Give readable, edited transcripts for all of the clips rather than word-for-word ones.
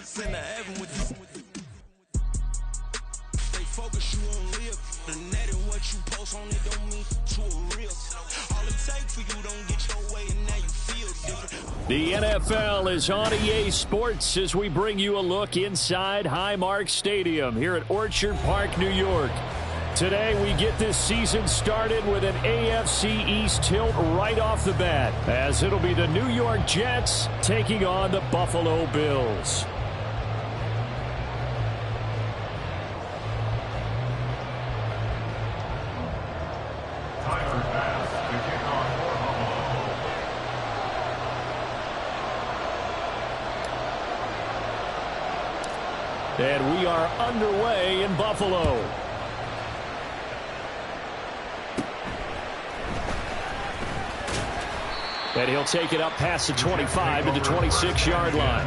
Send the heaven with this. Stay focused, you won't live. The net and what you post on it don't mean to a real. All it takes for you don't get your way and now you feel different. The NFL is on EA Sports as we bring you a look inside Highmark Stadium here at Orchard Park, New York. Today we get this season started with an AFC East tilt right off the bat, as it'll be the New York Jets taking on the Buffalo Bills. And we are underway in Buffalo. And he'll take it up past the 25 to the 26-yard line.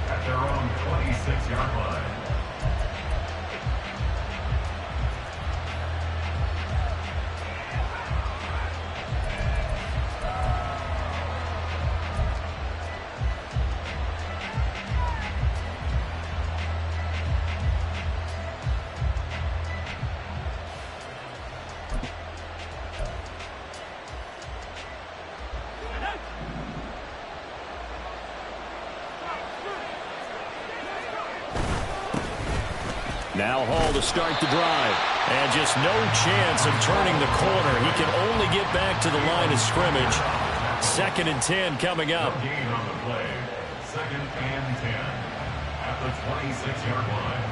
At their own 26-yard line. Now Hall to start the drive. And just no chance of turning the corner. He can only get back to the line of scrimmage. 2nd and 10 coming up. Gain on the play. 2nd and 10 at the 26-yard line.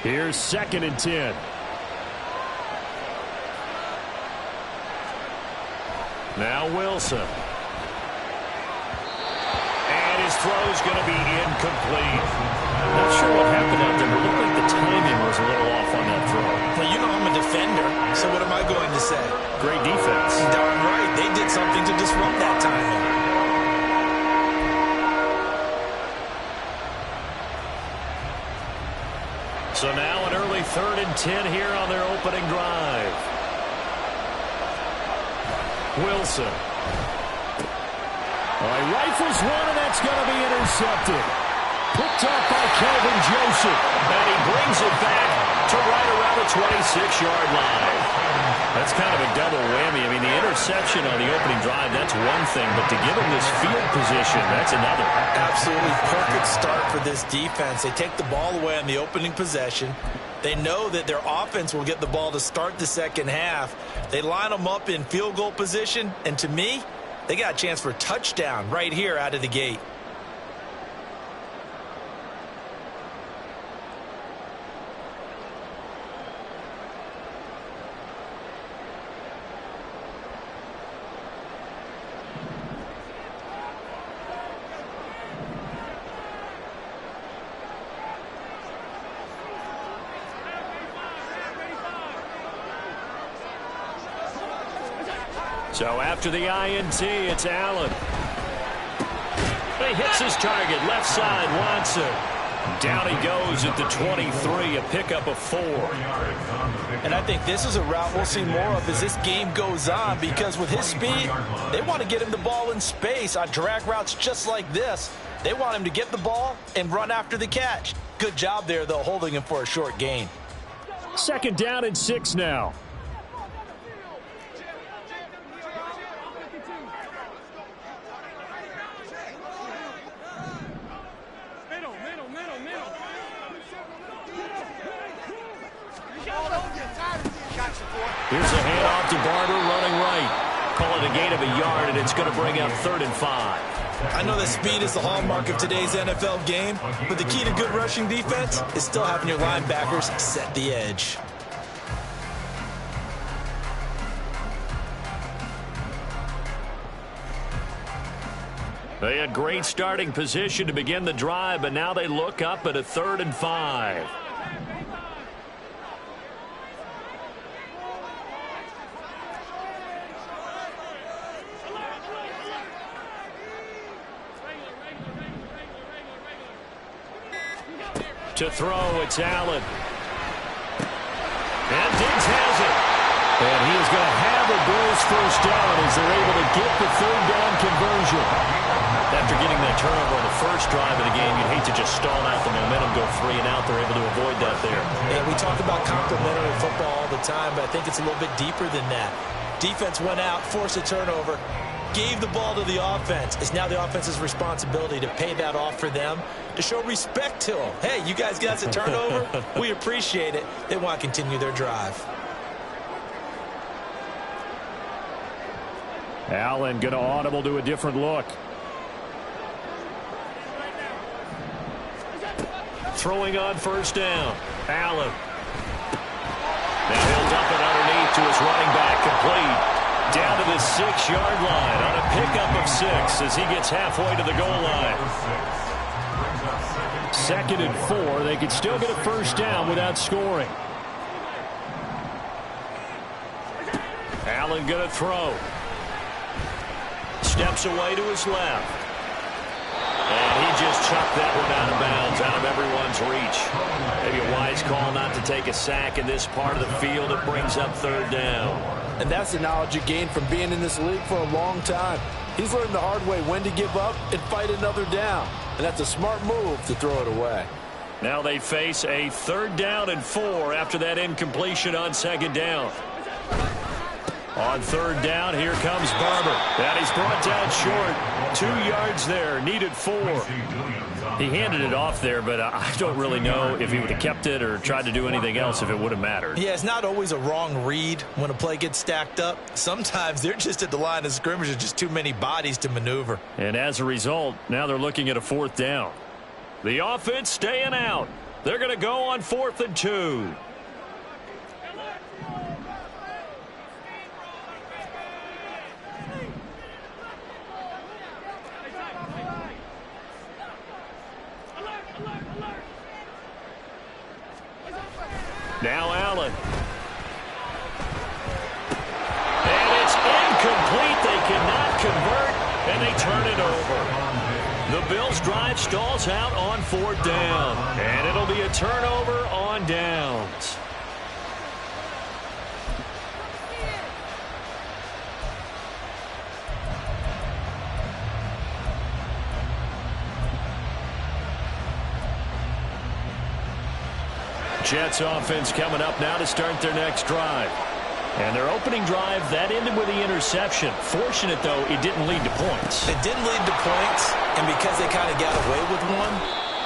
Here's 2nd and 10. Now Wilson. And his throw's going to be incomplete. Not sure what happened out there, but it looked like the timing was a little off on that throw. Well, you know I'm a defender, so what am I going to say? Great defense. Darn right. They did something to disrupt that timing. So now an early 3rd and 10 here on their opening drive. Wilson. He rifles one, and that's going to be intercepted. Picked up by Kelvin Joseph. And he brings it back to right around the 26-yard line. That's kind of a double whammy. I mean, the interception on the opening drive, that's one thing. But to give him this field position, that's another. Absolutely perfect start for this defense. They take the ball away on the opening possession. They know that their offense will get the ball to start the second half. They line them up in field goal position, and to me, they got a chance for a touchdown right here out of the gate. So after the INT, it's Allen. He hits his target, left side, Watson. Down he goes at the 23, a pickup of 4. And I think this is a route we'll see more of as this game goes on, because with his speed, they want to get him the ball in space on drag routes just like this. They want him to get the ball and run after the catch. Good job there, though, holding him for a short gain. 2nd down and 6 now. Here's a handoff to Barber running right. Call it a gain of a yard, and it's going to bring up 3rd and 5. I know that speed is the hallmark of today's NFL game, but the key to good rushing defense is still having your linebackers set the edge. They had great starting position to begin the drive, but now they look up at a 3rd and 5. To throw, it's Allen. And Diggs has it. And he is going to have a Bills first down as they're able to get the third down conversion. After getting that turnover on the first drive of the game, you'd hate to just stall out the momentum, go 3 and out. They're able to avoid that there. Yeah, we talk about complementary football all the time, but I think it's a little bit deeper than that. Defense went out, forced a turnover, gave the ball to the offense. It's now the offense's responsibility to pay that off for them, to show respect to them. Hey, you guys got a turnover? We appreciate it. They want to continue their drive. Allen going to audible to a different look. Throwing on first down. Allen. Now he'll dump it underneath to his running back. Complete. Down to the 6-yard line on a pickup of 6 as he gets halfway to the goal line. 2nd and 4. They could still get a first down without scoring. Allen going to throw. Steps away to his left. And he just chucked that one out of bounds, out of everyone's reach. Maybe a wise call not to take a sack in this part of the field. It brings up 3rd down. And that's the knowledge you gain from being in this league for a long time. He's learned the hard way when to give up and fight another down. And that's a smart move to throw it away. Now they face a 3rd down and 4 after that incompletion on 2nd down. On 3rd down, here comes Barber. That he's brought down short. 2 yards there, needed 4. He handed it off there, but I don't really know if he would have kept it or tried to do anything else if it would have mattered. Yeah, it's not always a wrong read when a play gets stacked up. Sometimes they're just at the line of scrimmage. There's just too many bodies to maneuver. And as a result, now they're looking at a 4th down. The offense staying out. They're going to go on 4th and 2. Now Allen. And it's incomplete. They cannot convert, and they turn it over. The Bills' drive stalls out on 4th down, and it'll be a turnover on downs. Jets offense coming up now to start their next drive. And their opening drive, that ended with the interception. Fortunate, though, it didn't lead to points. It didn't lead to points, and because they kind of got away with one,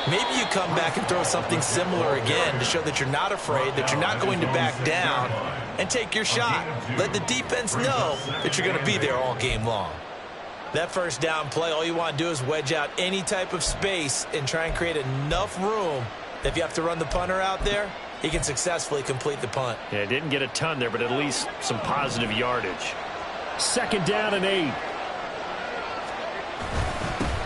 maybe you come back and throw something similar again to show that you're not afraid, that you're not going to back down, and take your shot. Let the defense know that you're going to be there all game long. That first down play, all you want to do is wedge out any type of space and try and create enough room. If you have to run the punter out there, he can successfully complete the punt. Yeah, didn't get a ton there, but at least some positive yardage. 2nd down and 8.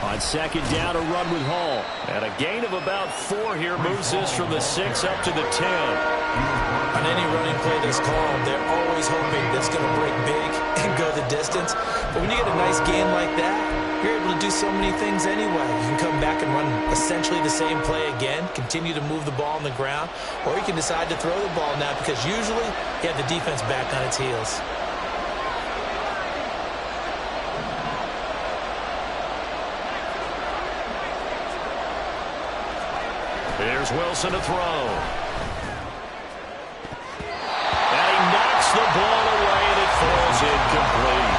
On 2nd down, a run with Hall. And a gain of about 4 here moves this from the 6 up to the 10. On any running play that's called, they're always hoping that's going to break big and go the distance. But when you get a nice gain like that, you're able to do so many things anyway. You can come back and run essentially the same play again, continue to move the ball on the ground, or you can decide to throw the ball now because usually you have the defense back on its heels. Here's Wilson to throw. And he knocks the ball away, and it falls incomplete.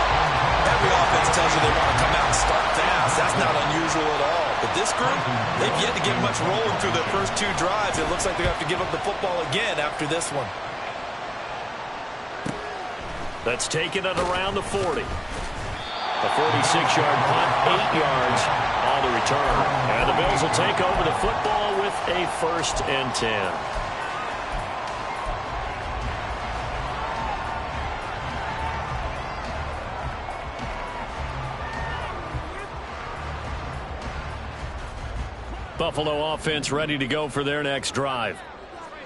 Every offense tells you they want to come out and start fast. That's not unusual at all. But this group, they've yet to get much rolling through their first 2 drives. It looks like they're going to have to give up the football again after this one. That's taken it around the 40. A 46-yard punt, 8 yards on the return. And the Bills will take over the football with a 1st and 10. Buffalo offense ready to go for their next drive.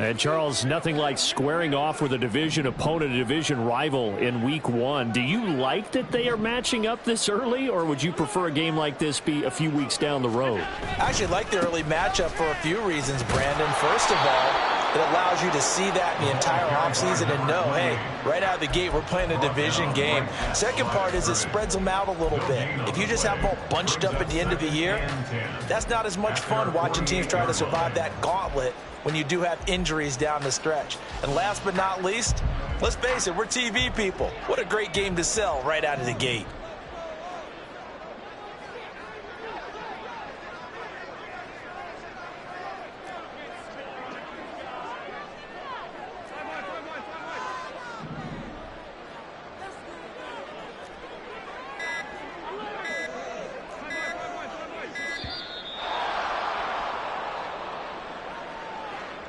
And, Charles, nothing like squaring off with a division opponent, a division rival in Week 1. Do you like that they are matching up this early, or would you prefer a game like this be a few weeks down the road? I actually like the early matchup for a few reasons, Brandon. First of all, It allows you to see that in the entire offseason and know, hey, right out of the gate, we're playing a division game. Second part is it spreads them out a little bit. If you just have them all bunched up at the end of the year, that's not as much fun watching teams try to survive that gauntlet when you do have injuries down the stretch. And last but not least, let's face it, we're TV people. What a great game to sell right out of the gate.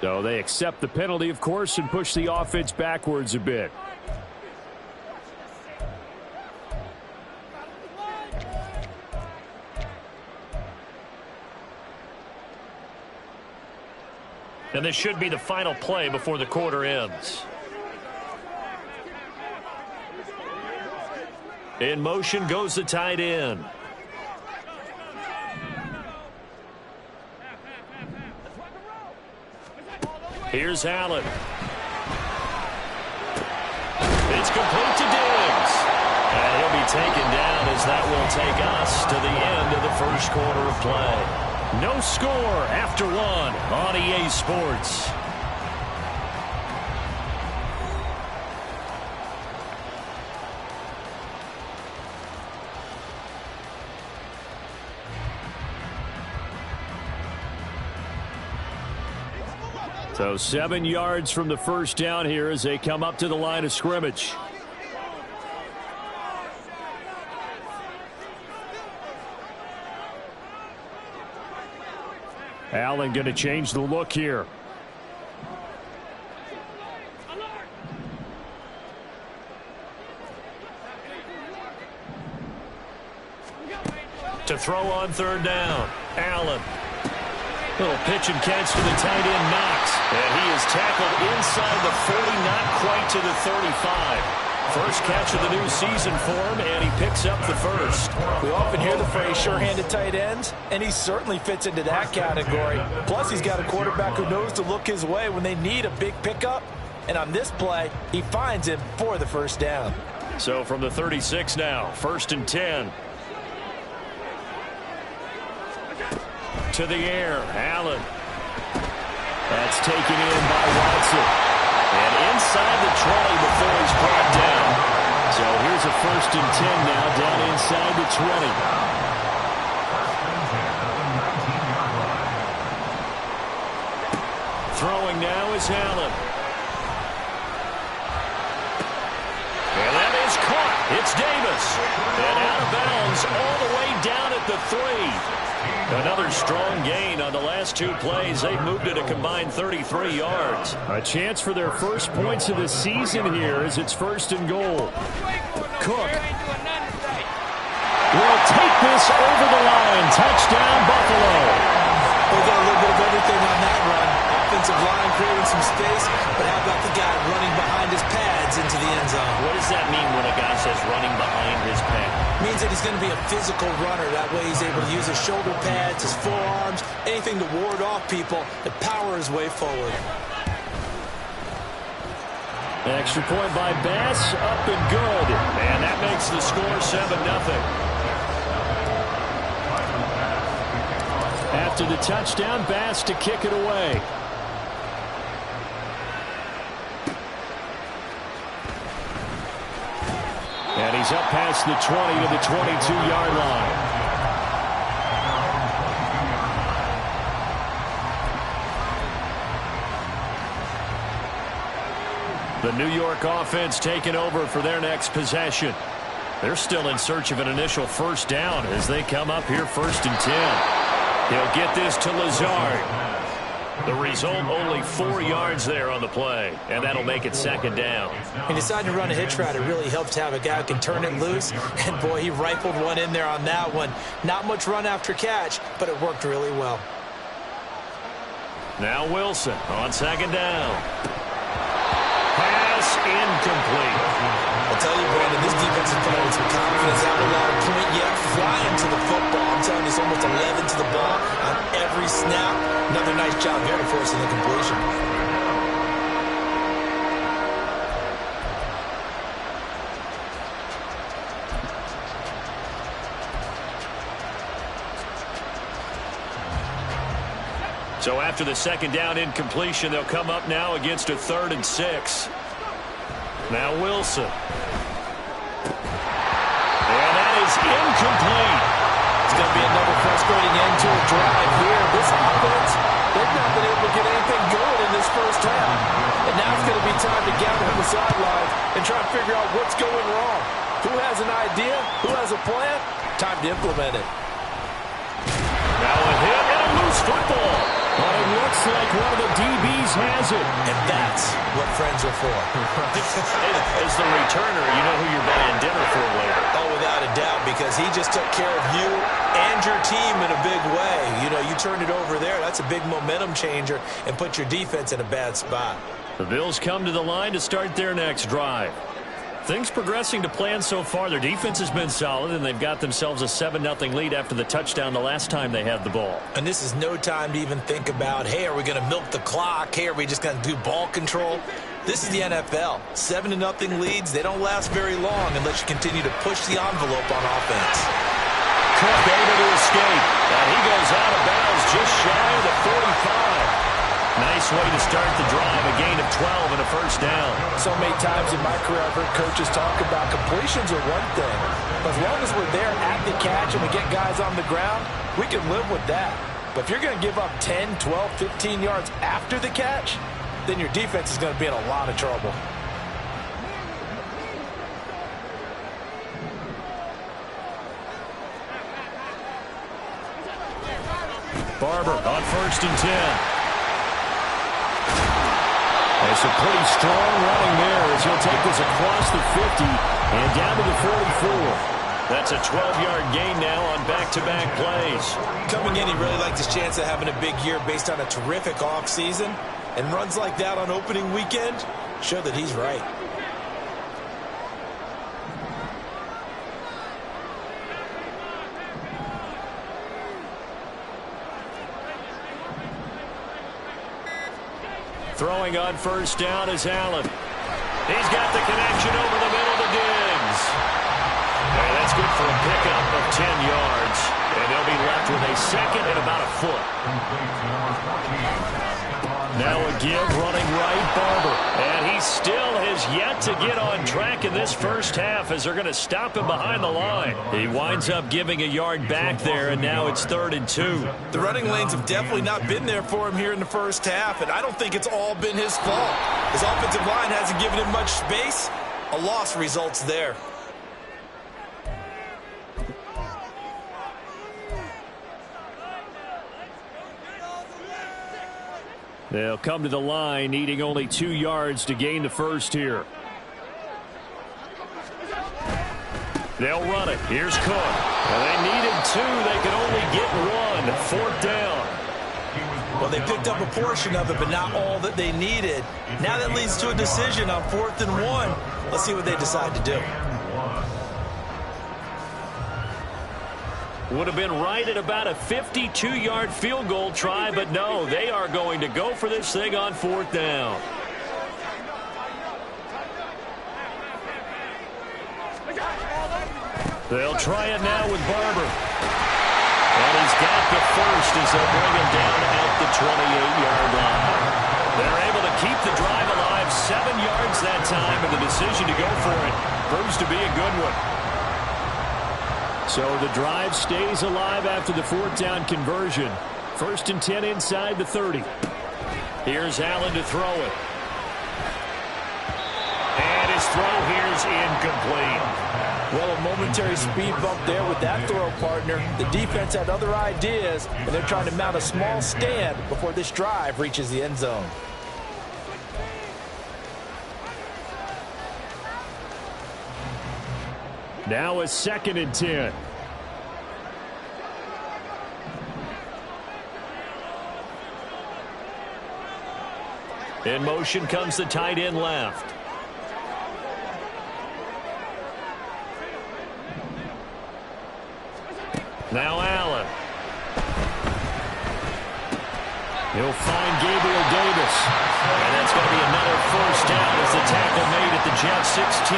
So they accept the penalty, of course, and push the offense backwards a bit. And this should be the final play before the quarter ends. In motion goes the tight end. Here's Allen. It's complete to Diggs. And he'll be taken down as that will take us to the end of the first quarter of play. No score after one on EA Sports. So 7 yards from the first down here as they come up to the line of scrimmage. Allen going to change the look here. To throw on third down. Allen. Little pitch and catch to the tight end, Knox. And he is tackled inside the 40, not quite to the 35. First catch of the new season for him, and he picks up the first. We often hear the phrase sure-handed tight ends, and he certainly fits into that category. Plus, he's got a quarterback who knows to look his way when they need a big pickup. And on this play, he finds him for the first down. So from the 36 now, 1st and 10. To the air, Allen. That's taken in by Watson. And inside the 20 before he's brought down. So here's a 1st and 10 now down inside the 20. Throwing now is Allen. And that is caught. It's Davis. And out of bounds all the way down at the 3. Another strong gain on the last 2 plays. They've moved it a combined 33 yards. A chance for their first points of the season here as it's 1st and goal. Cook will take this over the line. Touchdown, Buffalo. We got a little bit of everything on that run. Offensive line creating some space, but how about the guy running behind his pads into the end zone? What does that mean when a guy says running behind his pad? Means that he's going to be a physical runner. That way he's able to use his shoulder pads, his forearms, anything to ward off people and power his way forward. Extra point by Bass, up and good. And that makes the score 7-0. After the touchdown, Bass to kick it away. And he's up past the 20 to the 22-yard line. The New York offense taking over for their next possession. They're still in search of an initial first down as they come up here 1st and 10. He'll get this to Lazard. The result, only 4 yards there on the play, and that'll make it 2nd down. He decided to run a hitch route. It really helps to have a guy who can turn it loose, and boy, he rifled one in there on that one. Not much run after catch, but it worked really well. Now Wilson on 2nd down. Pass incomplete. I'll tell you, Brandon, this defense is playing with some confidence. Not a lot of point yet, flying to the football. I'm telling you, it's almost 11 to the ball on every snap. Another nice job there forcing the completion. So after the second down incompletion, they'll come up now against a 3rd and 6. Now Wilson. And that is incomplete. It's going to be another frustrating end to a drive here. This offense, they've not been able to get anything going in this first half. And now it's going to be time to gather on the sidelines and try to figure out what's going wrong. Who has an idea? Who has a plan? Time to implement it. Now a hit and a loose football. But it looks like one of the DBs has it. And that's what friends are for. As the returner, you know who you're buying dinner for later. Oh, without a doubt, because he just took care of you and your team in a big way. You know, you turned it over there. That's a big momentum changer and put your defense in a bad spot. The Bills come to the line to start their next drive. Things progressing to plan so far. Their defense has been solid, and they've got themselves a 7-0 lead after the touchdown the last time they had the ball. And this is no time to even think about, hey, are we going to milk the clock? Hey, are we just going to do ball control? This is the NFL. 7-0 leads, they don't last very long unless you continue to push the envelope on offense. Cook able to escape, and he goes out of bounds just shy of the 45. Nice way to start the drive, a gain of 12 and a first down. So many times in my career, I've heard coaches talk about completions are one thing. But as long as we're there at the catch and we get guys on the ground, we can live with that. But if you're going to give up 10, 12, 15 yards after the catch, then your defense is going to be in a lot of trouble. Barber on 1st and 10. It's a pretty strong running there as he'll take this across the 50 and down to the 44. That's a 12-yard gain now on back-to-back plays. Coming in, he really liked his chance of having a big year based on a terrific offseason. And runs like that on opening weekend show that he's right. Throwing on 1st down is Allen. He's got the connection over the middle to Diggs. And that's good for a pickup of 10 yards. And they'll be left with a second and about a foot. Now a give running right, Barber. And he still has yet to get on track in this first half as they're going to stop him behind the line. He winds up giving a yard back there, and now it's 3rd and 2. The running lanes have definitely not been there for him here in the first half, and I don't think it's all been his fault. His offensive line hasn't given him much space. A loss results there. They'll come to the line needing only 2 yards to gain the first here. They'll run it. Here's Cook. Well, they needed 2. They could only get 1. 4th down. Well, they picked up a portion of it, but not all that they needed. Now that leads to a decision on 4th and 1. Let's see what they decide to do. Would have been right at about a 52-yard field goal try, but no, they are going to go for this thing on 4th down. They'll try it now with Barber. And he's got the first as they'll bring him down at the 28-yard line. They're able to keep the drive alive, 7 yards that time, and the decision to go for it proves to be a good one. So the drive stays alive after the 4th down conversion. 1st and 10 inside the 30. Here's Allen to throw it. And his throw here's incomplete. Well, a momentary speed bump there with that throw partner. The defense had other ideas, and they're trying to mount a small stand before this drive reaches the end zone. Now a 2nd and 10. In motion comes the tight end left. Now Allen. He'll find Gabriel Davis. And that's going to be another first down as the tackle made at the Jets 16.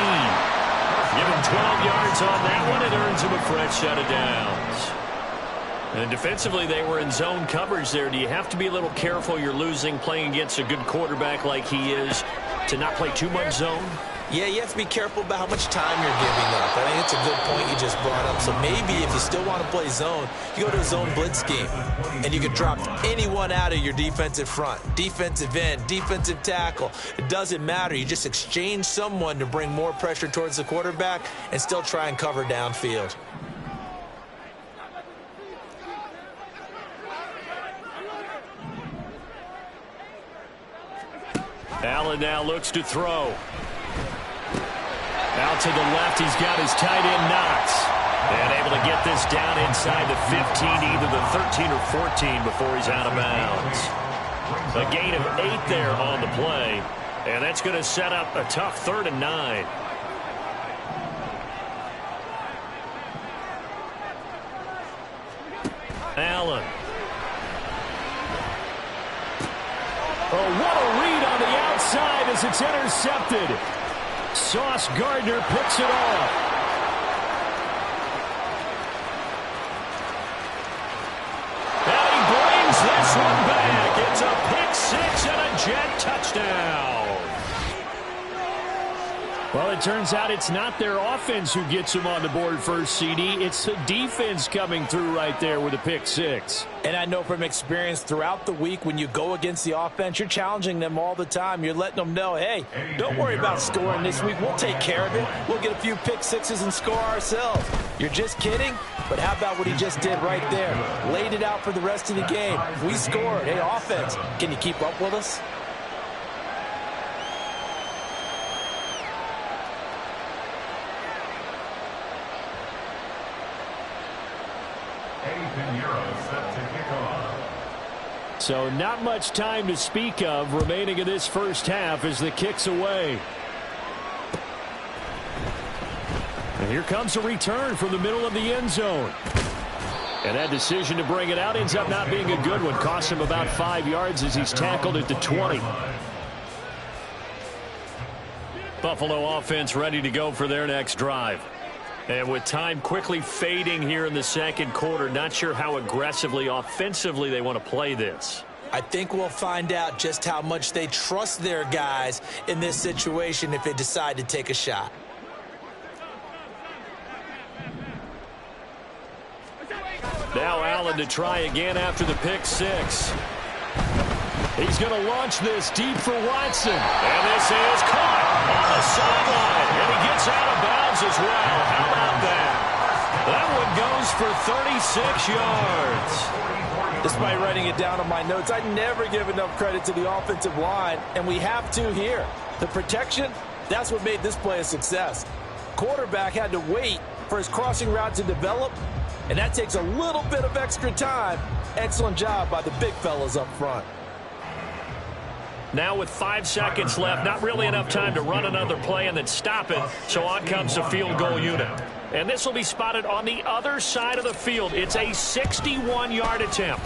Give him 12 yards on that one. It earns him a fresh set of downs. And defensively, they were in zone coverage there. Do you have to be a little careful you're losing playing against a good quarterback like he is to not play too much zone? Yeah, you have to be careful about how much time you're giving up. I think it's a good point you just brought up. So maybe if you still want to play zone, you go to a zone blitz scheme, and you can drop anyone out of your defensive front, defensive end, defensive tackle. It doesn't matter. You just exchange someone to bring more pressure towards the quarterback and still try and cover downfield. Allen now looks to throw. Out to the left, he's got his tight end Knox. And able to get this down inside the 15, either the 13 or 14 before he's out of bounds. A gain of 8 there on the play. And that's going to set up a tough 3rd and 9. Allen. Oh, what a read on the outside as it's intercepted. Sauce Gardner picks it off. And he brings this one back. It's a pick 6 and a jet touchdown. Well, it turns out it's not their offense who gets them on the board first, CD. It's the defense coming through right there with a pick 6. And I know from experience throughout the week when you go against the offense, you're challenging them all the time. You're letting them know, hey, don't worry about scoring this week. We'll take care of it. We'll get a few pick 6s and score ourselves. You're just kidding? But how about what he just did right there? Laid it out for the rest of the game. We scored. Hey, offense, can you keep up with us? So not much time to speak of remaining in this first half as the kick's away. And here comes a return from the middle of the end zone. And that decision to bring it out ends up not being a good one. Costs him about 5 yards as he's tackled at the 20. Buffalo offense ready to go for their next drive. And with time quickly fading here in the second quarter, not sure how aggressively, offensively they want to play this. I think we'll find out just how much they trust their guys in this situation if they decide to take a shot. Now Allen to try again after the pick 6. He's going to launch this deep for Watson. And this is caught on the sideline. And he gets out of bounds as well. How about that? That one goes for 36 yards. Despite writing it down on my notes, I never give enough credit to the offensive line, and we have to here. The protection, that's what made this play a success. Quarterback had to wait for his crossing route to develop, and that takes a little bit of extra time. Excellent job by the big fellas up front. Now with 5 seconds left, not really enough time to run another play and then stop it, so on comes the field goal unit. And this will be spotted on the other side of the field. It's a 61-yard attempt.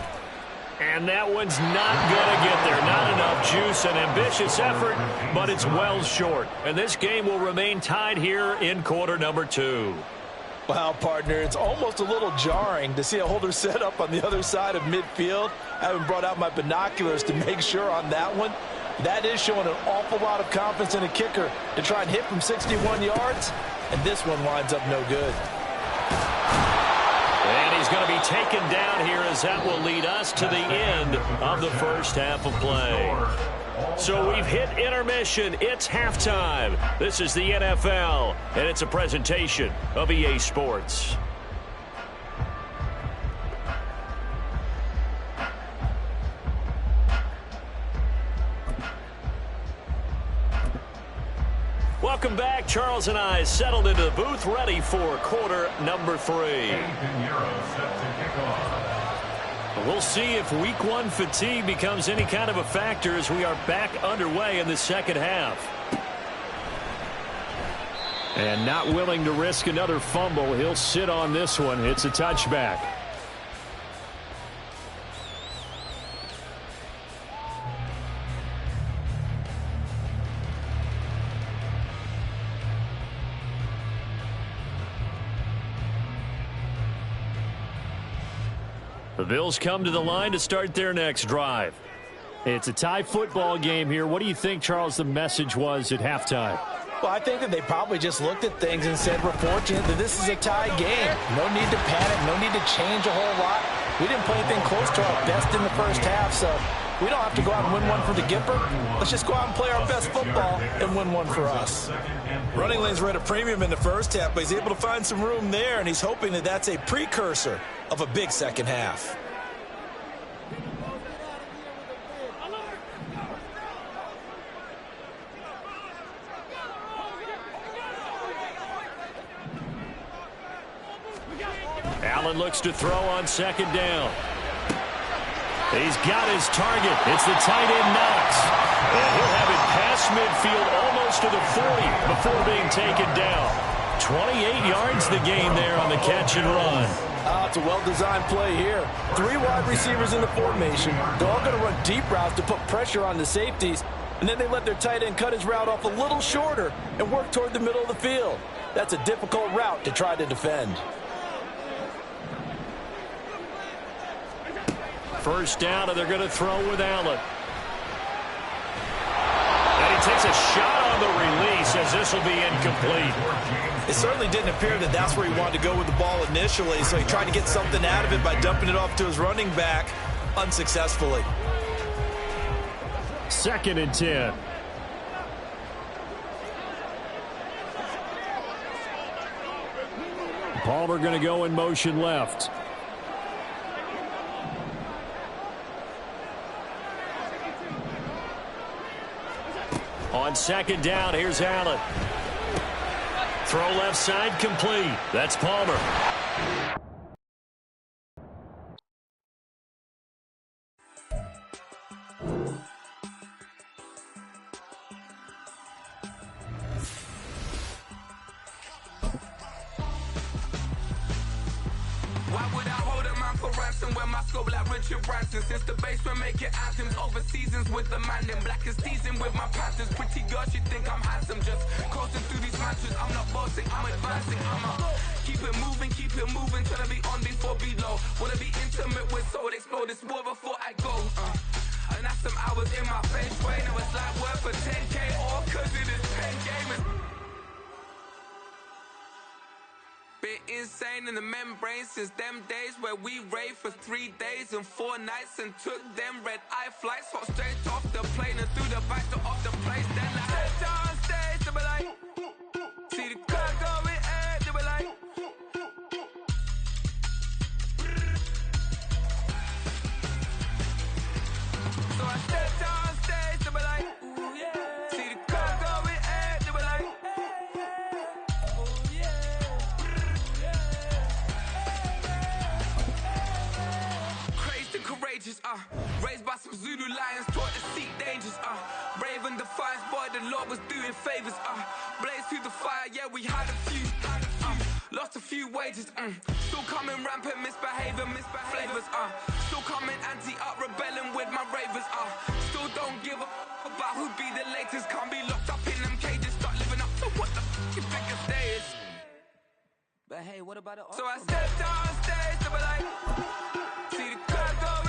And that one's not going to get there. Not enough juice, an ambitious effort, but it's well short. And this game will remain tied here in quarter number 2. Wow, partner, it's almost a little jarring to see a holder set up on the other side of midfield. I haven't brought out my binoculars to make sure on that one. That is showing an awful lot of confidence in a kicker to try and hit from 61 yards, and this one winds up no good. And he's going to be taken down here as that will lead us to the end of the first half of play. So we've hit intermission. It's halftime. This is the NFL, and it's a presentation of EA Sports. Welcome back. Charles and I settled into the booth, ready for quarter number 3. We'll see if week 1 fatigue becomes any kind of a factor as we are back underway in the second half. And not willing to risk another fumble, he'll sit on this one. It's a touchback. The Bills come to the line to start their next drive. It's a tie football game here. What do you think, Charles, the message was at halftime? Well, I think that they probably just looked at things and said, we're fortunate that this is a tie game. No need to panic, no need to change a whole lot. We didn't play anything close to our best in the first half, so we don't have to go out and win one for the Gipper. Let's just go out and play our best football and win one for us. Running lanes were at a premium in the first half, but he's able to find some room there, and he's hoping that that's a precursor of a big second half. Allen looks to throw on second down. He's got his target. It's the tight end Knox. And he'll have it past midfield almost to the 40 before being taken down. 28 yards the gain there on the catch and run. It's a well-designed play here. 3 wide receivers in the formation. They're all going to run deep routes to put pressure on the safeties. And then they let their tight end cut his route off a little shorter and work toward the middle of the field. That's a difficult route to try to defend. First down, and they're going to throw with Allen. And he takes a shot on the release as this will be incomplete. It certainly didn't appear that that's where he wanted to go with the ball initially, so he tried to get something out of it by dumping it off to his running back unsuccessfully. 2nd and 10. Palmer going to go in motion left. On second down, here's Allen. Throw left side, complete. That's Palmer. Since the basement making anthems over seasons with the man in black is teasing with my patterns. Pretty girl, she think I'm handsome. Just coasting through these matches. I'm not bossing, I'm advancing. Keep it moving, trying to be on before below. Wanna be intimate with soul, explode this war before I go. And that's some hours in my face way. Now it's like work for 10K all cause it is 10 gamers. Bit insane in the membrane since them days where we raved for 3 days and 4 nights and took them red eye flights. Hot straight off the plane and through the back door of the place. Then I head down stage to be like, see the crowd going air to be like. So I step down stage to be like, ooh yeah. See the crowd going air to be like. Raised by some Zulu lions, taught to seek dangers, brave and defiance, boy, the Lord was doing favors, blaze through the fire, yeah, we had a few, lost a few wages, still coming rampant, misbehaving, flavors, still coming anti-up, rebelling with my ravers, still don't give a about who'd be the latest, can't be locked up in them cages, start living up to what the you think a day is. But hey, what about it? So I stepped on stage to be like, see the crowd going.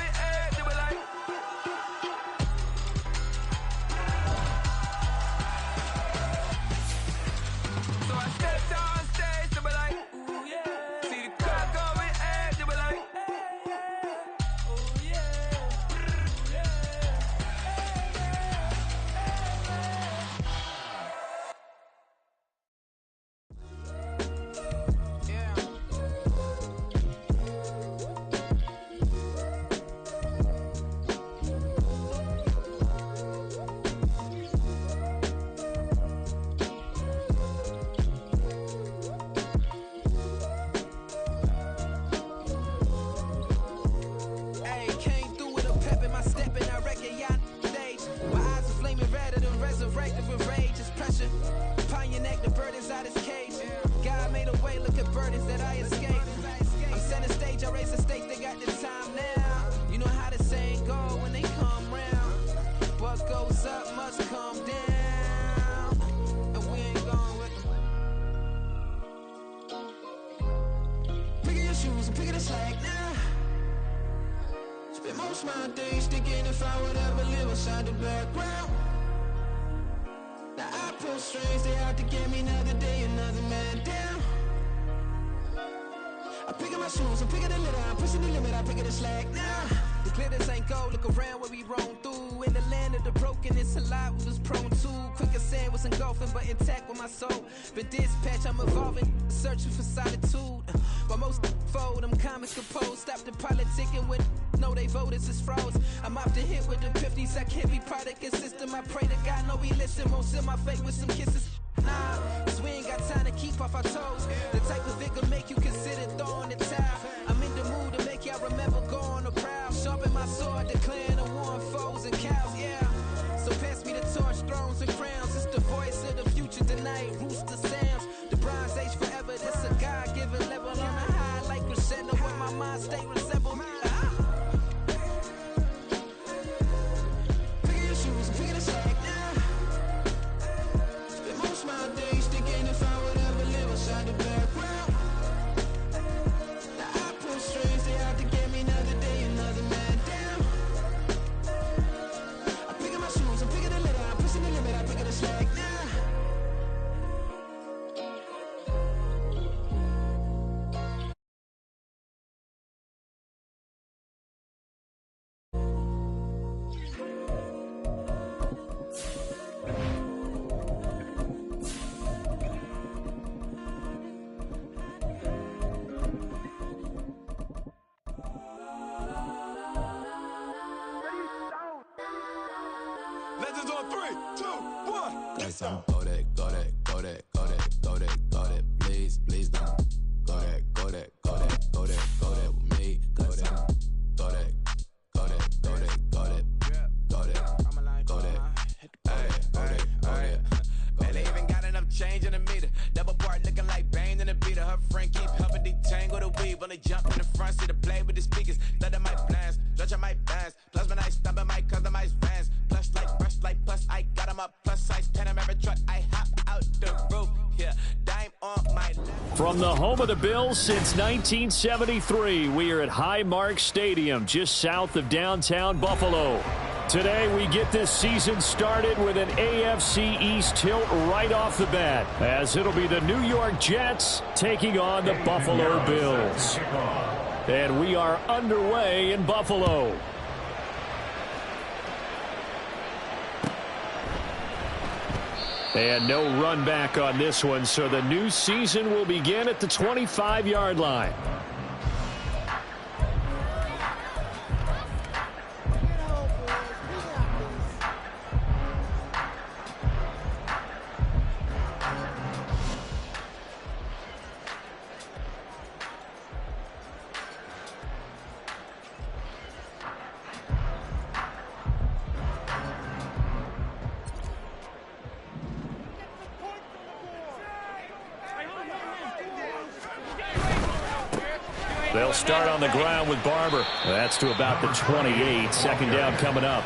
most my days thinking if I would ever live inside the background. Now I pull strings, they out to get me another day, another man down. I'm picking my shoes, I'm picking the litter, I'm pushing the limit, I'm picking the slack now. The glitters ain't gold, look around where we roam through. In the land of the broken, it's a lot we was prone to. Quick as sand was engulfing, but intact with my soul. Been dispatched, I'm evolving, searching for solitude. While most fold, I'm calm and composed. Stop the politicking when know they voters is froze. I'm off the hit with the 50s, I can't be product and system. I pray to God, know he listen, won't seal my fate with some kisses. Nah, cause we ain't got time to keep off our toes. The type of vigor make you consider throwing the towel. I'm in the mood to make y'all remember going to proud. Sharpen my sword, declaring the war on foes and cows, yeah. So pass me the torch, thrones and crowns. It's the voice of the future tonight, rooster sounds. The bronze age forever, this a God-given level. On a high like crescendo when my mind state resemble. Picking your shoes and picking the slack now. Spend most my days thinking if I would ever live inside the background. Now I pull strings, they out to get me another day, another man down. I'm picking my shoes, I'm picking the litter, I'm pushing the limit, I'm picking the slack now. Legends on 3, 2, 1. Got some go that, go that, go that, go that, go that, go that, please, please don't. Go that, go that, go that, go that, go that with me. Go that, go that, go that, go that, go that, go that, go that, go that. Man, they even got enough change in the meter. Double part looking like Bane in the beater. Her friend keep helping detangle the weave. Only jump in the front seat to play with the speakers. Let them might blast, stretch my bands. Plus when I stop at my customized fans. Plush like brush like plus I got them up plus size Panamera truck. I hop out the roof. Yeah, dime on my lap. From the home of the Bills since 1973, we are at Highmark Stadium, just south of downtown Buffalo. Today, we get this season started with an AFC East tilt right off the bat, as it'll be the New York Jets taking on the Buffalo Bills. And we are underway in Buffalo. And no run back on this one, so the new season will begin at the 25-yard line. They'll start on the ground with Barber. That's to about the 28. Second down coming up.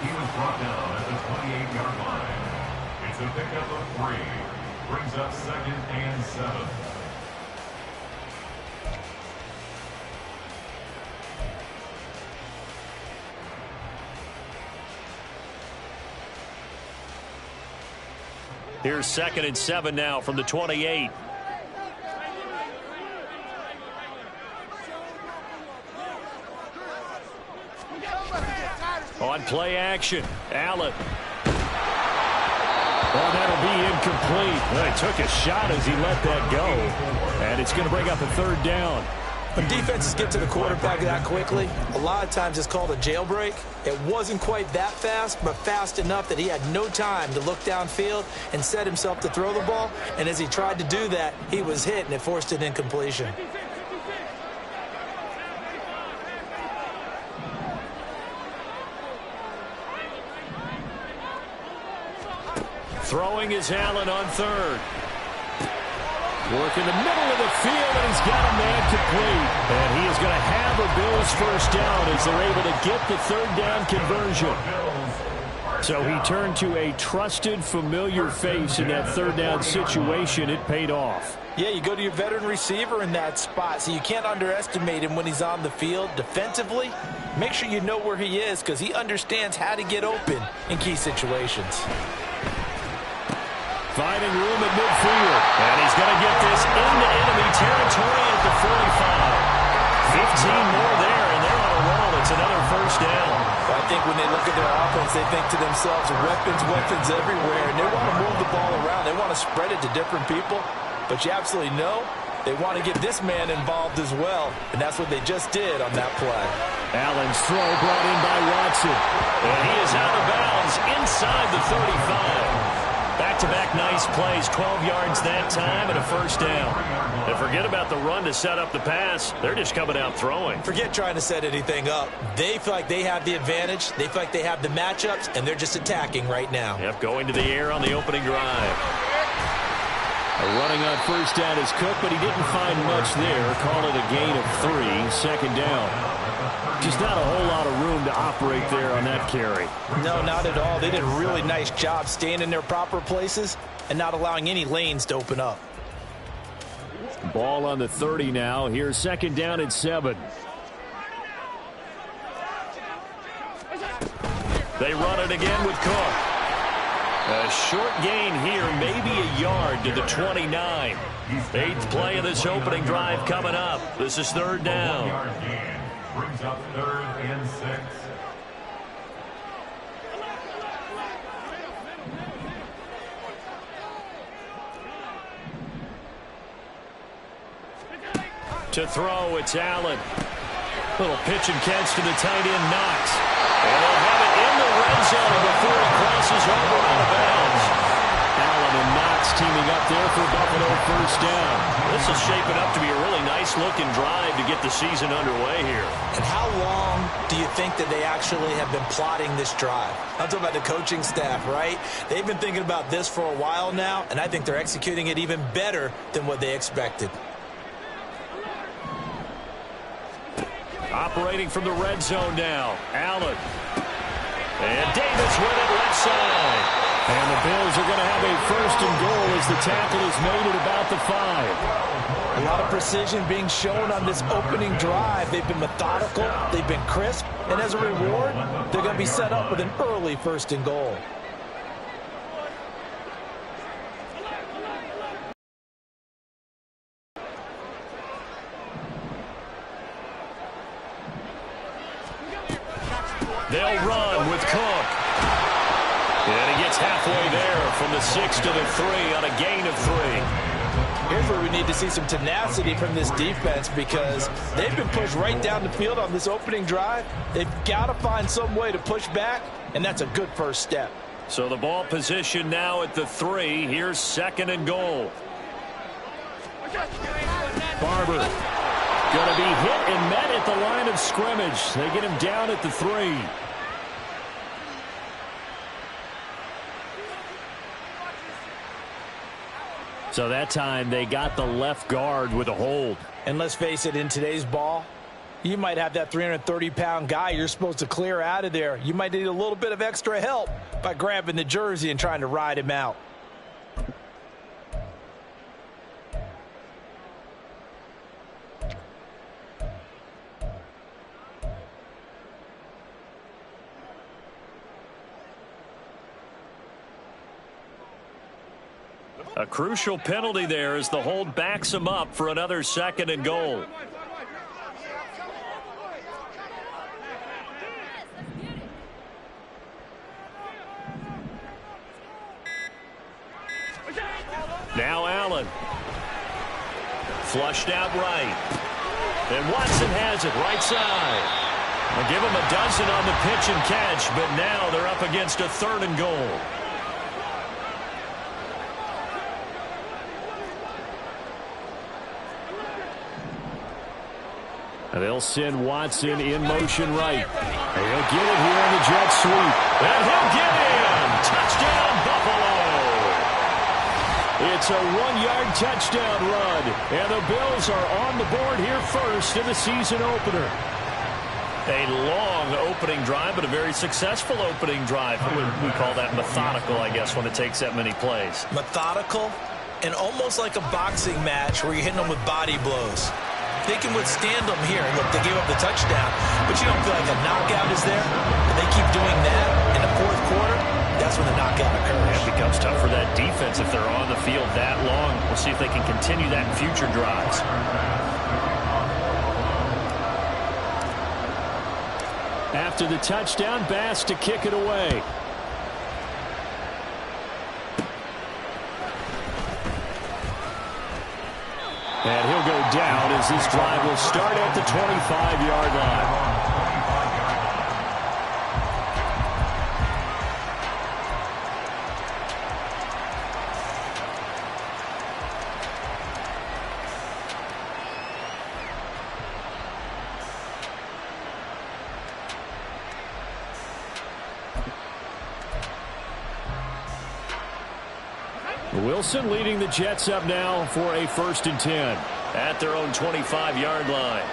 He was brought down at the 28-yard line. It's a pickup of 3. Brings up 2nd and 7. Here's 2nd and 7 now from the 28. On play action, Allen. Oh, that'll be incomplete. Well, he took a shot as he let that go. And it's going to bring up a 3rd down. When defenses get to the quarterback that quickly, a lot of times it's called a jailbreak. It wasn't quite that fast, but fast enough that he had no time to look downfield and set himself to throw the ball. And as he tried to do that, he was hit, and it forced an incompletion. Throwing is Allen on 3rd. Work in the middle of the field, and he's got a man complete. And he is going to have a Bills first down as they're able to get the 3rd down conversion. So he turned to a trusted, familiar face in that 3rd down situation. It paid off. Yeah, you go to your veteran receiver in that spot, so you can't underestimate him when he's on the field defensively. Make sure you know where he is because he understands how to get open in key situations. Finding room at midfield. And he's going to get this into enemy territory at the 45. 15 more there, and they're on a roll. It's another first down. I think when they look at their offense, they think to themselves, weapons everywhere, and they want to move the ball around. They want to spread it to different people, but you absolutely know they want to get this man involved as well, and that's what they just did on that play. Allen's throw brought in by Watson, and he is out of bounds inside the 35. Back-to-back nice plays, 12 yards that time and a first down. And forget about the run to set up the pass. They're just coming out throwing. Forget trying to set anything up. They feel like they have the advantage. They feel like they have the matchups, and they're just attacking right now. Yep, going to the air on the opening drive. Running on first down is Cook, but he didn't find much there. Call it a gain of 3, second down. Just not a whole lot of room to operate there on that carry. No, not at all. They did a really nice job staying in their proper places and not allowing any lanes to open up. Ball on the 30 now. Here's second down at 7. They run it again with Cook. A short gain here, maybe a yard to the 29. 8th play of this opening drive coming up. This is third down. Brings up 3rd and 6. To throw, it's Allen. Little pitch and catch to the tight end, Knox. And they'll have it in the red zone before he crosses over out of bounds. Allen and Knox teaming up there for Buffalo first down. This is shaping up to be a really nice-looking drive to get the season underway here. And how long do you think that they actually have been plotting this drive? I'm talking about the coaching staff, right? They've been thinking about this for a while now, and I think they're executing it even better than what they expected. Operating from the red zone now. Allen. And Davis with it left side. And the Bills are going to have a first and goal as the tackle is made at about the 5. A lot of precision being shown on this opening drive. They've been methodical. They've been crisp. And as a reward, they're going to be set up with an early first and goal. They'll run with Cook. And he gets halfway there from the 6 to the 3 on a gain of 3. Here's where we need to see some tenacity from this defense because they've been pushed right down the field on this opening drive. They've got to find some way to push back, and that's a good first step. So the ball position now at the 3. Here's second and goal. Barber. Going to be hit and met at the line of scrimmage. They get him down at the 3. So that time they got the left guard with a hold. And let's face it, in today's ball, you might have that 330-pound guy you're supposed to clear out of there. You might need a little bit of extra help by grabbing the jersey and trying to ride him out. A crucial penalty there as the hold backs him up for another second and goal. Now Allen. Flushed out right. And Watson has it right side. They'll give him a dozen on the pitch and catch, but now they're up against a third and goal. They'll send Watson in motion right. He'll get it here on the jet sweep. And he'll get in. Touchdown, Buffalo. It's a 1-yard touchdown run. And the Bills are on the board here first in the season opener. A long opening drive, but a very successful opening drive. We call that methodical, I guess, when it takes that many plays. Methodical and almost like a boxing match where you're hitting them with body blows. They can withstand them here. Look, they gave up the touchdown, but you don't feel like a knockout is there. And they keep doing that in the fourth quarter. That's when the knockout occurs. It becomes tough for that defense if they're on the field that long. We'll see if they can continue that in future drives. After the touchdown, Bass to kick it away. And he'll go down as this drive will start at the 25-yard line. Wilson leading the Jets up now for a 1st and 10 at their own 25-yard line.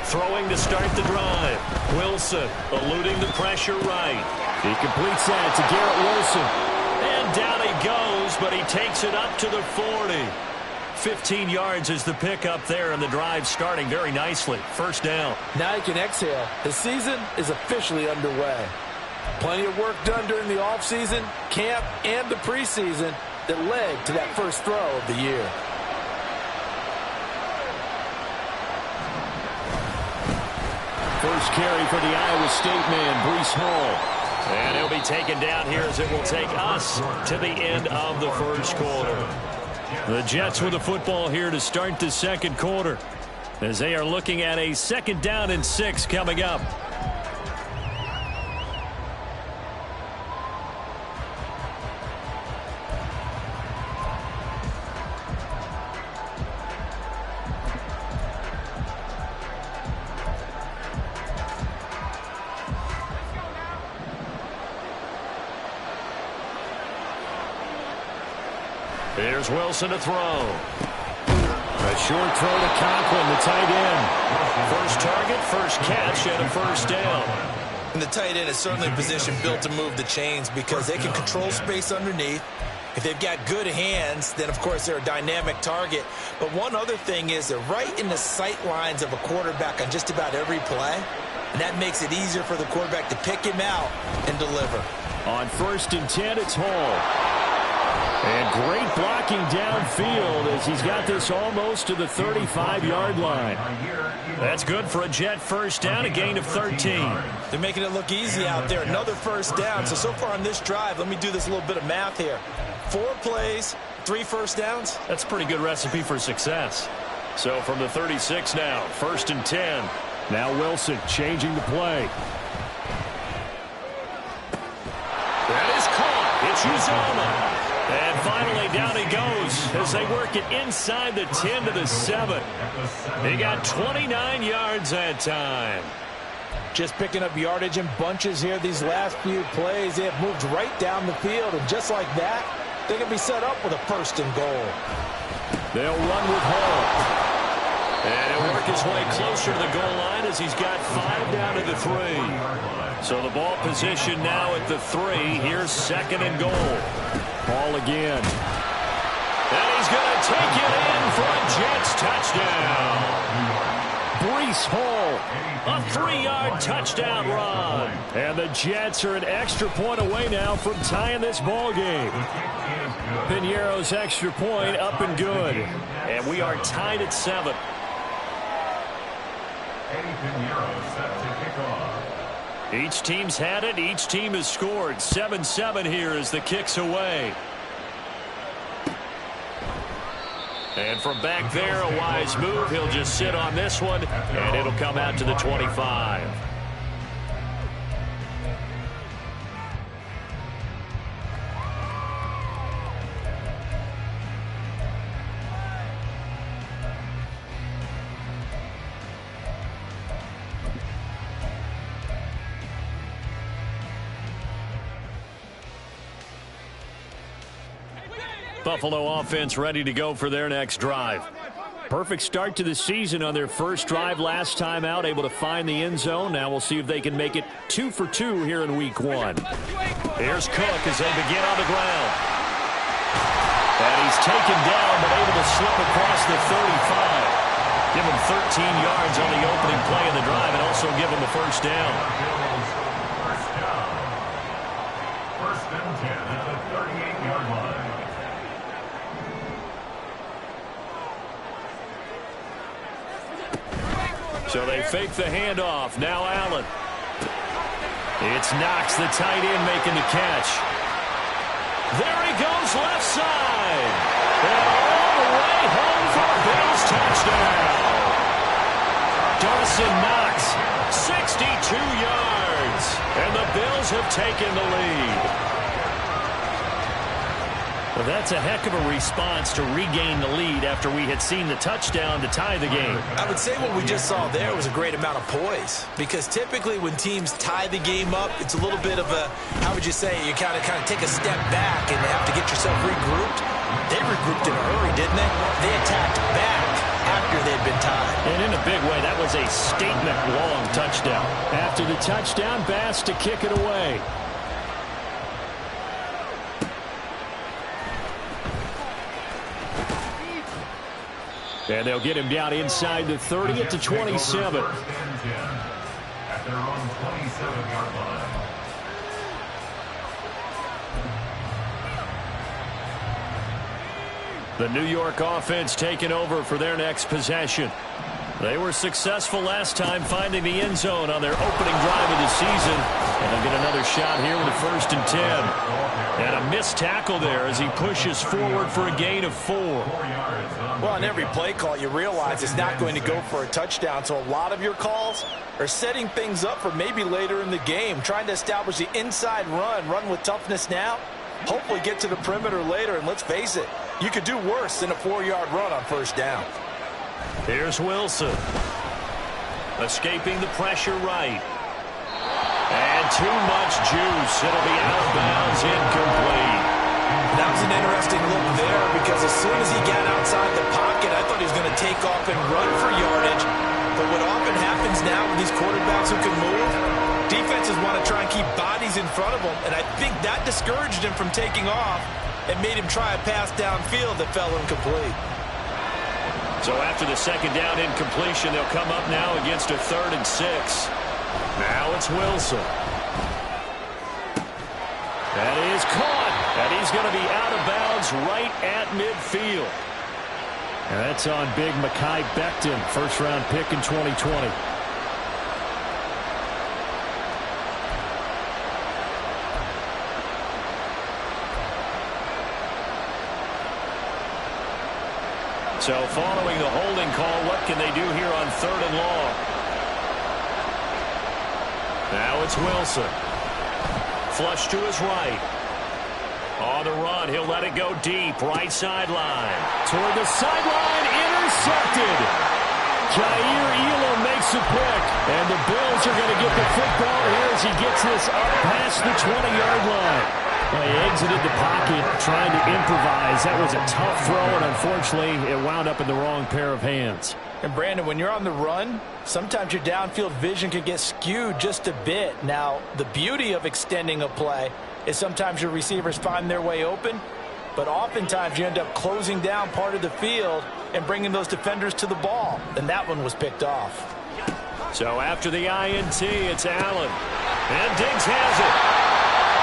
Throwing to start the drive. Wilson eluding the pressure right. He completes that to Garrett Wilson. And down he goes, but he takes it up to the 40. 15 yards is the pickup there, and the drive starting very nicely. 1st down. Now you can exhale. The season is officially underway. Plenty of work done during the offseason, camp, and the preseason that led to that first throw of the year. First carry for the Iowa State man, Breece Hall. And he'll be taken down here as it will take us to the end of the first quarter. The Jets with the football here to start the second quarter as they are looking at a 2nd down and 6 coming up. Here's Wilson to throw. A short throw to Conklin, the tight end. First target, first catch, and a 1st down. And the tight end is certainly a position built to move the chains because they can control space underneath. If they've got good hands, then, of course, they're a dynamic target. But one other thing is they're right in the sight lines of a quarterback on just about every play. And that makes it easier for the quarterback to pick him out and deliver. On 1st and 10, it's Hall. And great blocking downfield as he's got this almost to the 35-yard line. That's good for a Jet 1st down, a gain of 13. They're making it look easy out there. Another 1st down. So far on this drive, let me do this little bit of math here. 4 plays, 3 1st downs. That's a pretty good recipe for success. So from the 36 now, 1st and 10. Now Wilson changing the play. That is caught. It's Uzomah. And finally, down he goes as they work it inside the 10 to the 7. They got 29 yards that time. Just picking up yardage in bunches here these last few plays. They have moved right down the field, and just like that, they can be set up with a 1st and goal. They'll run with Hall. And he'll work his way closer to the goal line as he's got 5 down to the 3. So the ball position now at the 3. Here's 2nd and goal. Hall again. And he's going to take it in for a Jets touchdown. Breece Hall, a 3-yard touchdown run. And the Jets are an extra point away now from tying this ball game. Piñeiro's extra point up and good. And we are tied at 7. Each team's had it. Each team has scored. 7-7 here as the kick's away. And from back there, a wise move. He'll just sit on this one, and it'll come out to the 25. Buffalo offense ready to go for their next drive. Perfect start to the season on their first drive last time out, able to find the end zone. Now we'll see if they can make it 2 for 2 here in week 1. Here's Cook as they begin on the ground. And he's taken down but able to slip across the 35. Give him 13 yards on the opening play of the drive and also give him the first down. First down. First and 10 at the 38-yard line. So they fake the handoff. Now Allen. It's Knox, the tight end, making the catch. There he goes, left side. And all the way home for a Bills touchdown. Dawson Knox, 62 yards. And the Bills have taken the lead. Well, that's a heck of a response to regain the lead after we had seen the touchdown to tie the game. I would say what we just saw there was a great amount of poise, because typically when teams tie the game up, it's a little bit of a, how would you say, you kind of take a step back and have to get yourself regrouped. They regrouped in a hurry, didn't they? They attacked back after they'd been tied. And in a big way, that was a statement-long touchdown. After the touchdown, Bass to kick it away. And they'll get him down inside the 30 at the 27. First and 10 at their own 27-yard line. The New York offense taking over for their next possession. They were successful last time finding the end zone on their opening drive of the season. And they'll get another shot here with a 1st and 10. And a missed tackle there as he pushes forward for a gain of 4. Well, on every play call, you realize it's not going to go for a touchdown. So a lot of your calls are setting things up for maybe later in the game, trying to establish the inside run with toughness now, hopefully get to the perimeter later. And let's face it, you could do worse than a 4-yard run on 1st down. Here's Wilson. Escaping the pressure right. And too much juice. It'll be out of bounds, incomplete. That was an interesting look there, because as soon as he got outside the pocket, I thought he was going to take off and run for yardage. But what often happens now with these quarterbacks who can move, defenses want to try and keep bodies in front of them. And I think that discouraged him from taking off and made him try a pass downfield that fell incomplete. So after the 2nd down incompletion, they'll come up now against a 3rd and 6. Now it's Wilson. That is caught. And he's going to be out of bounds right at midfield. And that's on big Mekhi Becton, 1st-round pick in 2020. So following the holding call, what can they do here on 3rd and long? Now it's Wilson. Flush to his right. On the run, he'll let it go deep. Right sideline. Toward the sideline, intercepted. Jair Elam makes a pick. And the Bills are going to get the football here as he gets this up past the 20-yard line. Well, he exited the pocket trying to improvise. That was a tough throw, and unfortunately, it wound up in the wrong pair of hands. And, Brandon, when you're on the run, sometimes your downfield vision can get skewed just a bit. Now, the beauty of extending a play is sometimes your receivers find their way open, but oftentimes you end up closing down part of the field and bringing those defenders to the ball. And that one was picked off. So after the INT, it's Allen. And Diggs has it.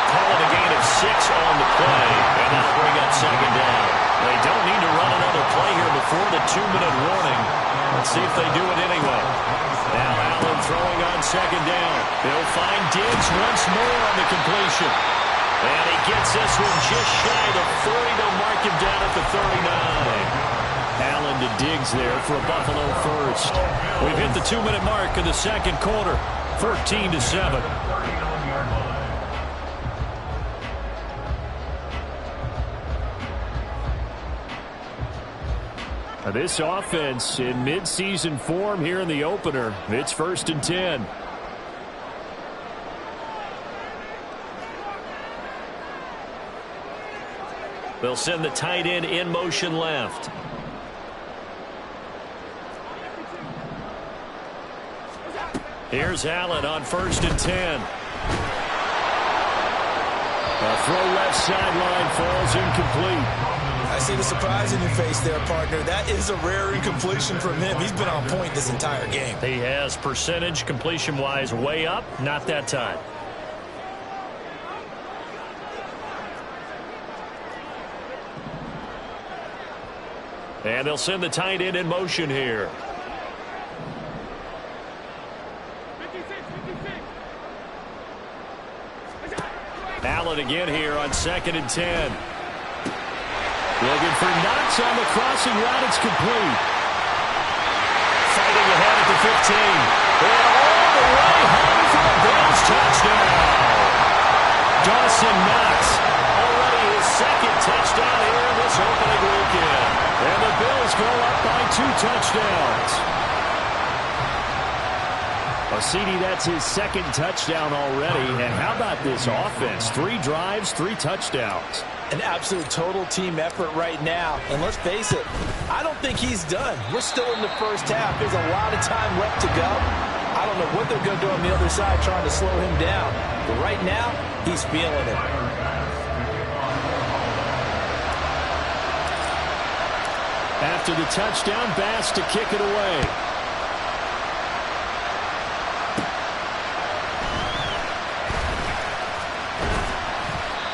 Calling a gain of 6 on the play, and that'll bring up 2nd down. They don't need to run another play here before the 2-minute warning. Let's see if they do it anyway. Now Allen throwing on 2nd down. He'll find Diggs once more on the completion. And he gets this one just shy of the 40. They'll mark him down at the 39. Allen to Diggs there for a Buffalo first. We've hit the 2-minute mark of the 2nd quarter. 14-7. This offense in mid-season form here in the opener. It's 1st and 10. They'll send the tight end in motion left. Here's Allen on 1st and 10. A throw left sideline falls incomplete. I see the surprise in your face there, partner. That is a rare incompletion from him. He's been on point this entire game. He has percentage completion-wise way up, not that time. And they'll send the tight end in motion here. Allen again here on 2nd and 10. Looking for Knox on the crossing route. It's complete. Fighting ahead at the 15. And all the way home for the Bills touchdown. Dawson Knox, already his 2nd touchdown here in this opening weekend. And the Bills go up by 2 touchdowns. Well, CD, that's his 2nd touchdown already. And how about this offense? 3 drives, 3 touchdowns. An absolute total team effort right now. And let's face it, I don't think he's done. We're still in the first half. There's a lot of time left to go. I don't know what they're going to do on the other side trying to slow him down. But right now, he's feeling it. After the touchdown, Bass to kick it away.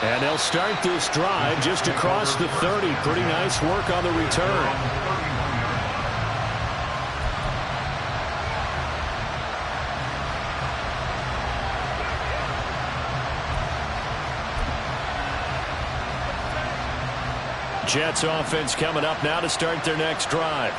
And they'll start this drive just across the 30. Pretty nice work on the return. Jets offense coming up now to start their next drive.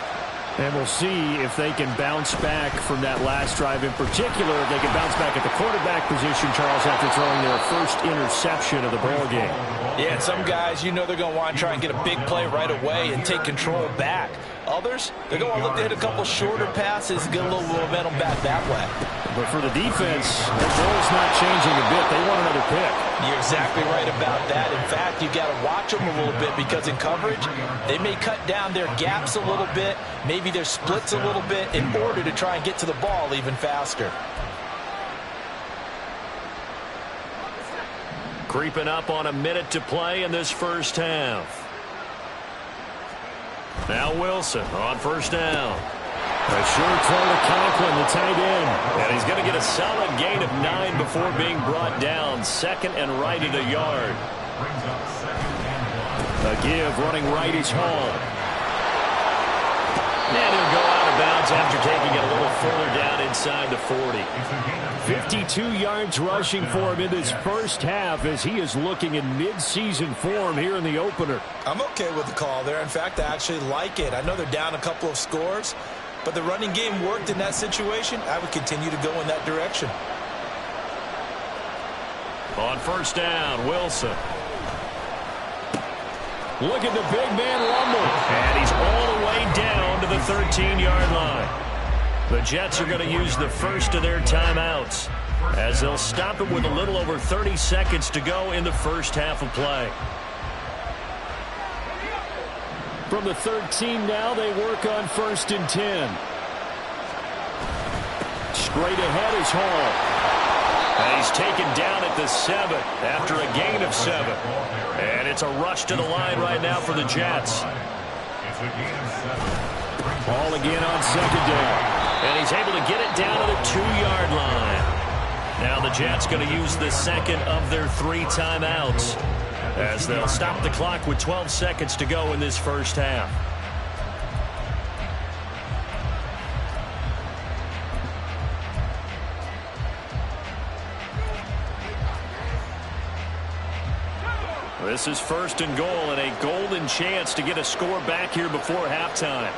And we'll see if they can bounce back from that last drive in particular. If they can bounce back at the quarterback position, Charles, after throwing their first interception of the ball game. Yeah, and some guys, you know they're going to want to try and get a big play right away and take control back. Others, they're going to look to hit a couple shorter passes and get a little momentum back that way. But for the defense, the goal's not changing a bit. They want another pick. You're exactly right about that. In fact, you've got to watch them a little bit because in coverage, they may cut down their gaps a little bit, maybe their splits a little bit in order to try and get to the ball even faster. Creeping up on a minute to play in this first half. Now Wilson on first down. A short throw to Conklin, the tight end. And he's going to get a solid gain of 9 before being brought down. 2nd and right at a yard. A give running right is Hall. And he'll go out of bounds after taking it a little further down inside the 40. 52 yards rushing for him in this first half as he is looking in mid-season form here in the opener. I'm okay with the call there. In fact, I actually like it. I know they're down a couple of scores, but the running game worked in that situation. I would continue to go in that direction. On first down, Wilson. Look at the big man rumble. And he's all the way down to the 13-yard line. The Jets are going to use the first of their timeouts as they'll stop it with a little over 30 seconds to go in the first half of play. From the 13 now, they work on 1st and 10. Straight ahead is Hall. And he's taken down at the 7 after a gain of 7. And it's a rush to the line right now for the Jets. Hall again on 2nd down. And he's able to get it down to the 2-yard line. Now the Jets going to use the 2nd of their 3 timeouts as they'll stop the clock with 12 seconds to go in this first half. This is 1st and goal and a golden chance to get a score back here before halftime.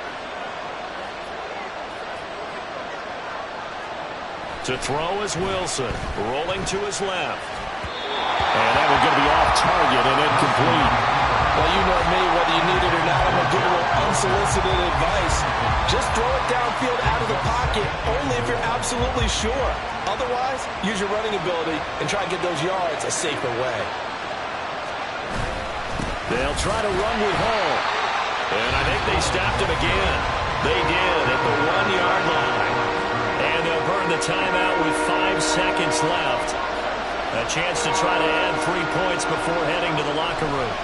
To throw is Wilson, rolling to his left. And that one's going to be off target and incomplete. Well, you know me, whether you need it or not, I'm going to give a little unsolicited advice. Just throw it downfield out of the pocket, only if you're absolutely sure. Otherwise, use your running ability and try to get those yards a safer way. They'll try to run with Hall. And I think they stopped him again. They did at the 1-yard line. And they'll burn the timeout with 5 seconds left. A chance to try to add 3 points before heading to the locker room.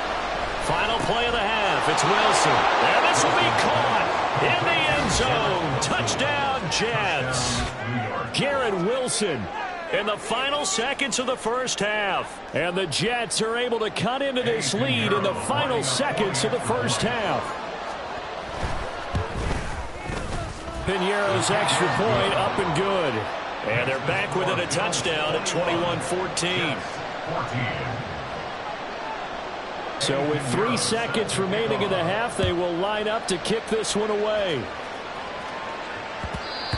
Final play of the half. It's Wilson. And this will be caught in the end zone. Touchdown, Jets. Garrett Wilson in the final seconds of the first half. And the Jets are able to cut into this lead in the final seconds of the first half. Piñeiro's extra point up and good. And they're back within a touchdown at 21-14. So with 3 seconds remaining in the half, they will line up to kick this one away.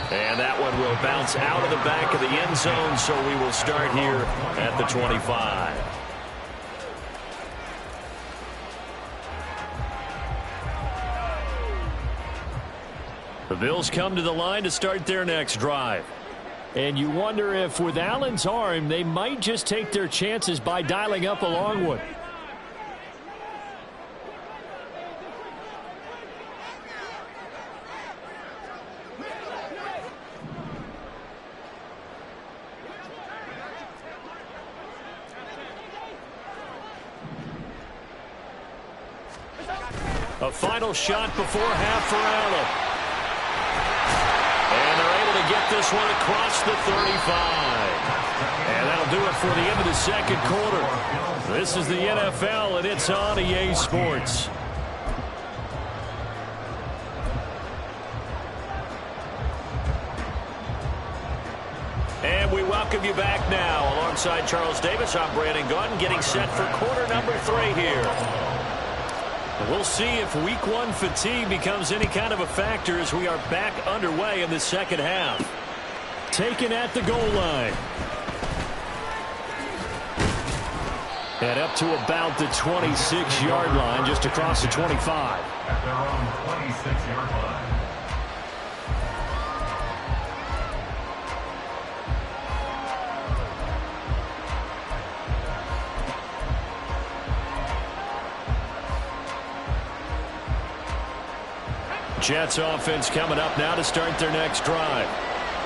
And that one will bounce out of the back of the end zone, so we will start here at the 25. The Bills come to the line to start their next drive. And you wonder if with Allen's arm, they might just take their chances by dialing up a long one. A final shot before half for Allen. And they're able to get this one across the 35. And that'll do it for the end of the second quarter. This is the NFL, and it's on EA Sports. And we welcome you back now. Alongside Charles Davis, I'm Brandon Gunn, getting set for quarter number 3 here. We'll see if week 1 fatigue becomes any kind of a factor as we are back underway in the second half. Taken at the goal line. And up to about the 26-yard line, just across the 25. At their own 26-yard line. Jets offense coming up now to start their next drive.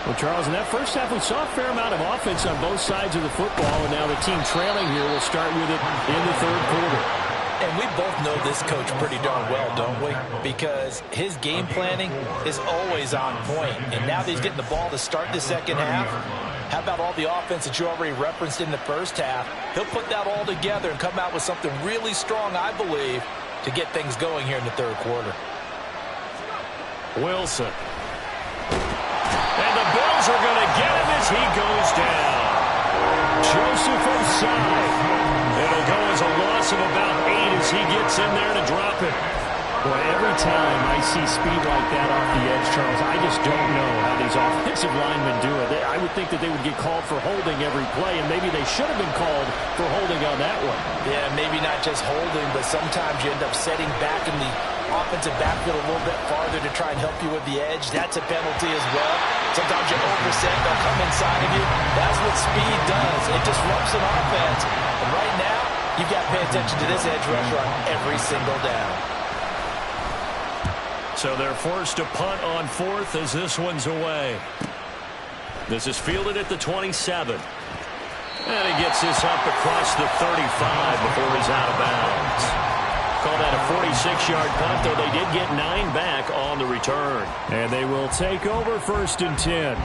Well, Charles, in that first half, we saw a fair amount of offense on both sides of the football, and now the team trailing here will start with it in the third quarter. And we both know this coach pretty darn well, don't we? Because his game planning is always on point. And now that he's getting the ball to start the second half, how about all the offense that you already referenced in the first half? He'll put that all together and come out with something really strong, I believe, to get things going here in the third quarter. Wilson. And the Bills are going to get him as he goes down. Joseph inside. It'll go as a loss of about 8 as he gets in there to drop it. Boy, every time I see speed like that off the edge, Charles, I just don't know how these offensive linemen do it. I would think that they would get called for holding every play, and maybe they should have been called for holding on that one. Yeah, maybe not just holding, but sometimes you end up setting back in the offensive backfield a little bit farther to try and help you with the edge. That's a penalty as well. Sometimes you overset, they'll come inside of you. That's what speed does. It disrupts an offense. And right now, you've got to pay attention to this edge rusher on every single down. So they're forced to punt on 4th as this one's away. This is fielded at the 27. And he gets this up across the 35 before he's out of bounds. Call that a 46-yard punt, though they did get 9 back on the return. And they will take over 1st and 10.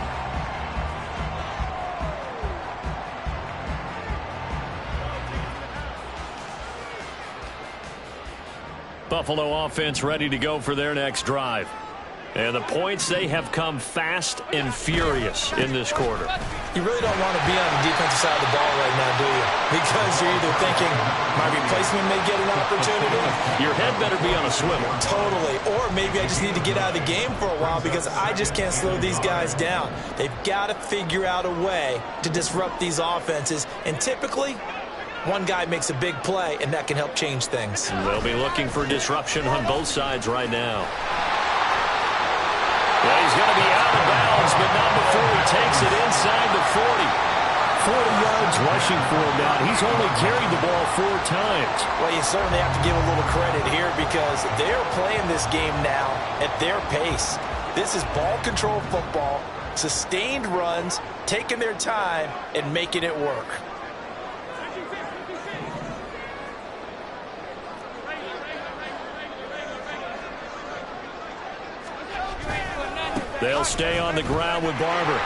Buffalo offense ready to go for their next drive. And the points, they have come fast and furious in this quarter. You really don't want to be on the defensive side of the ball right now, do you? Because you're either thinking, my replacement may get an opportunity. Your head better be on a swivel. Totally. Or maybe I just need to get out of the game for a while because I just can't slow these guys down. They've got to figure out a way to disrupt these offenses. And typically, one guy makes a big play, and that can help change things. They'll be looking for disruption on both sides right now. Yeah, he's going to be out of bounds, but not before he takes it inside the 40. 40 yards rushing for him now. He's only carried the ball 4 times. Well, you certainly have to give a little credit here because they're playing this game now at their pace. This is ball control football, sustained runs, taking their time, and making it work. They'll stay on the ground with Barber.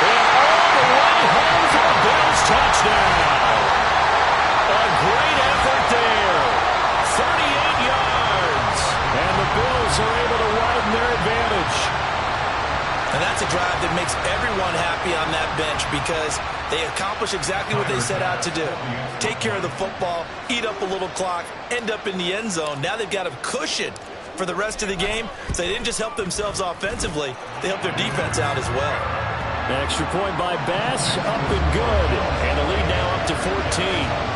And all the way home for a Bills touchdown. A great effort there. 38 yards. And the Bills are able to widen their advantage. And that's a drive that makes everyone happy on that bench because they accomplish exactly what they set out to do. Take care of the football, eat up a little clock, end up in the end zone. Now they've got a cushion for the rest of the game. So they didn't just help themselves offensively, they helped their defense out as well. An extra point by Bass, up and good. And the lead now up to 14.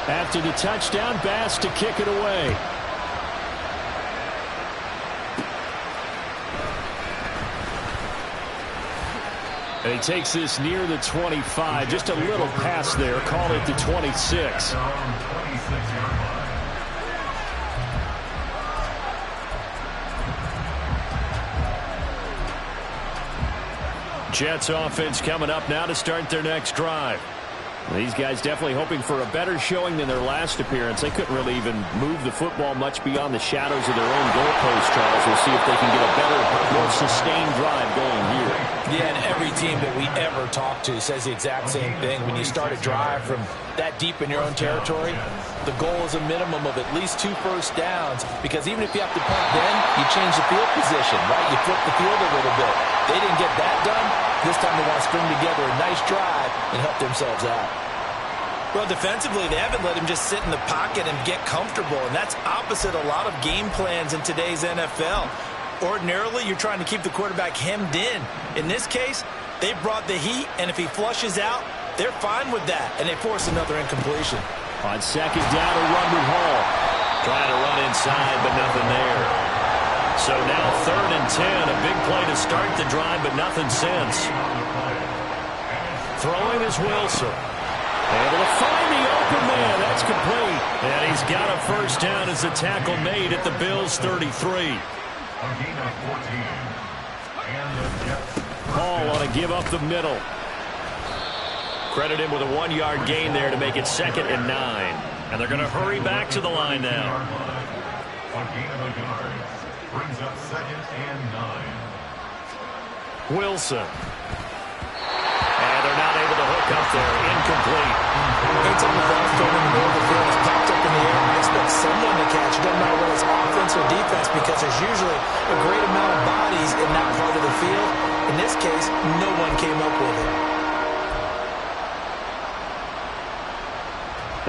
After the touchdown, Bass to kick it away. And he takes this near the 25. Just a little pass there. Call it the 26. Jets offense coming up now to start their next drive. These guys definitely hoping for a better showing than their last appearance. They couldn't really even move the football much beyond the shadows of their own goalpost, Charles. We'll see if they can get a better, more sustained drive going here. Yeah, and every team that we ever talk to says the exact same thing. When you start a drive from that deep in your own territory, the goal is a minimum of at least 2 first downs, because even if you have to punt then, you change the field position, right? You flip the field a little bit. They didn't get that done. This time they want to string together a nice drive and help themselves out. Well, defensively, they haven't let him just sit in the pocket and get comfortable, and that's opposite a lot of game plans in today's NFL. Ordinarily, you're trying to keep the quarterback hemmed in. In this case, they brought the heat, and if he flushes out, they're fine with that, and they force another incompletion. On second down, a run with Hall. Trying to run inside, but nothing there. So now 3rd and 10, a big play to start the drive, but nothing since. Throwing is Wilson. Able to find the open man. That's complete. And he's got a first down as the tackle made at the Bills' 33. Hall on a give up the middle. Credit him with a 1-yard gain there to make it 2nd and 9. And they're going to hurry back to the line now. Brings up 2nd and 9. Wilson. And they're not able to hook up there. Incomplete. Anytime the ball's thrown in the middle of the field, it's popped up in the air, expect someone to catch it. Doesn't matter whether it's offense or defense, because there's usually a great amount of bodies in that part of the field. In this case, no one came up with it.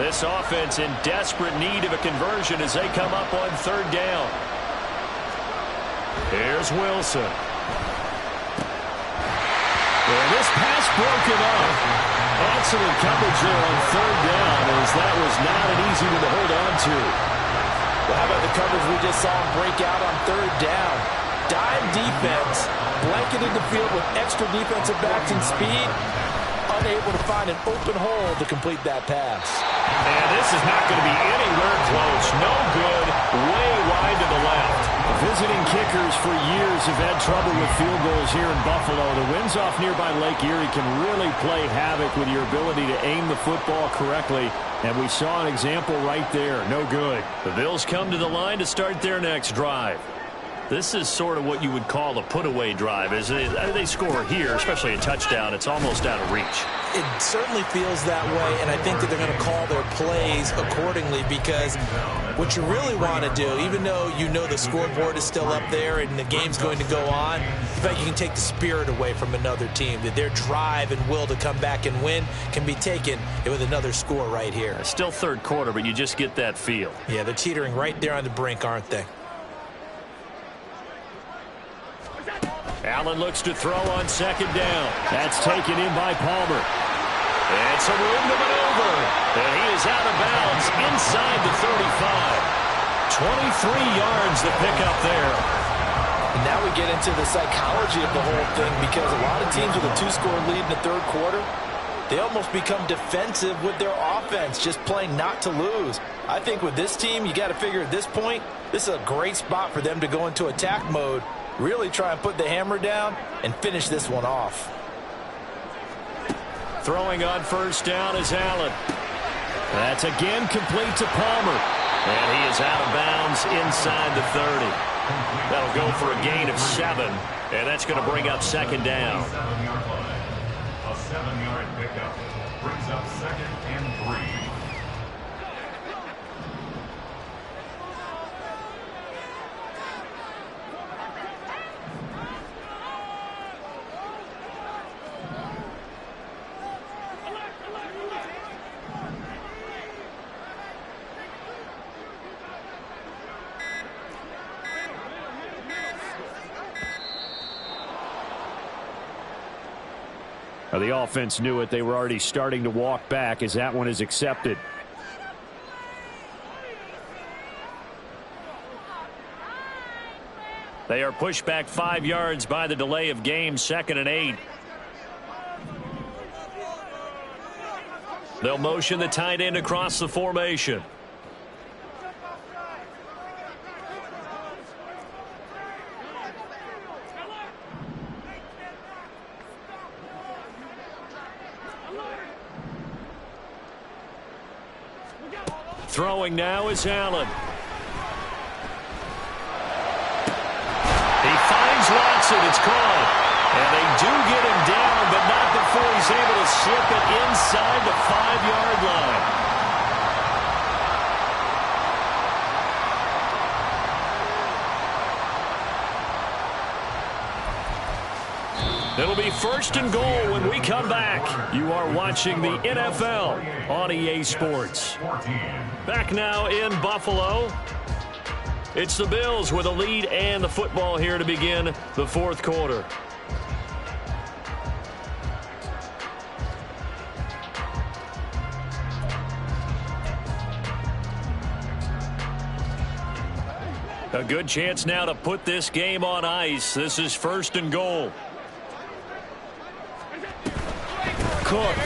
This offense in desperate need of a conversion as they come up on 3rd down. Here's Wilson. And this pass broken up. Excellent coverage there on 3rd down, as that was not an easy one to hold on to. Well, how about the coverage we just saw him break out on 3rd down? Dime defense, blanketed the field with extra defensive backs and speed, unable to find an open hole to complete that pass. And this is not going to be anywhere close. No good, way wide to the left. Visiting kickers for years have had trouble with field goals here in Buffalo. The winds off nearby Lake Erie can really play havoc with your ability to aim the football correctly. And we saw an example right there. No good. The Bills come to the line to start their next drive. This is sort of what you would call a put-away drive. As they score here, especially a touchdown, it's almost out of reach. It certainly feels that way, and I think that they're going to call their plays accordingly, because what you really want to do, even though you know the scoreboard is still up there and the game's going to go on, in fact, you can take the spirit away from another team, that their drive and will to come back and win can be taken with another score right here. It's still 3rd quarter, but you just get that feel. Yeah, they're teetering right there on the brink, aren't they? Allen looks to throw on 2nd down. That's taken in by Palmer. And some room to maneuver. And he is out of bounds inside the 35. 23 yards to pick up there. And now we get into the psychology of the whole thing, because a lot of teams with a 2-score lead in the 3rd quarter, they almost become defensive with their offense, just playing not to lose. I think with this team, you got to figure at this point, this is a great spot for them to go into attack mode, really try and put the hammer down and finish this one off. Throwing on first down is Allen. That's again complete to Palmer. And he is out of bounds inside the 30. That'll go for a gain of 7. And that's going to bring up second down. A 7-yard pickup brings up second and 3. The offense knew it. They were already starting to walk back as that one is accepted. They are pushed back 5 yards by the delay of game, 2nd and 8. They'll motion the tight end across the formation. Throwing now is Allen. He finds Watson. It's caught. And they do get him down, but not before he's able to slip it inside the 5-yard line. It'll be 1st and goal when we come back. You are watching the NFL on EA Sports. Back now in Buffalo. It's the Bills with a lead and the football here to begin the 4th quarter. A good chance now to put this game on ice. This is 1st and goal. Cook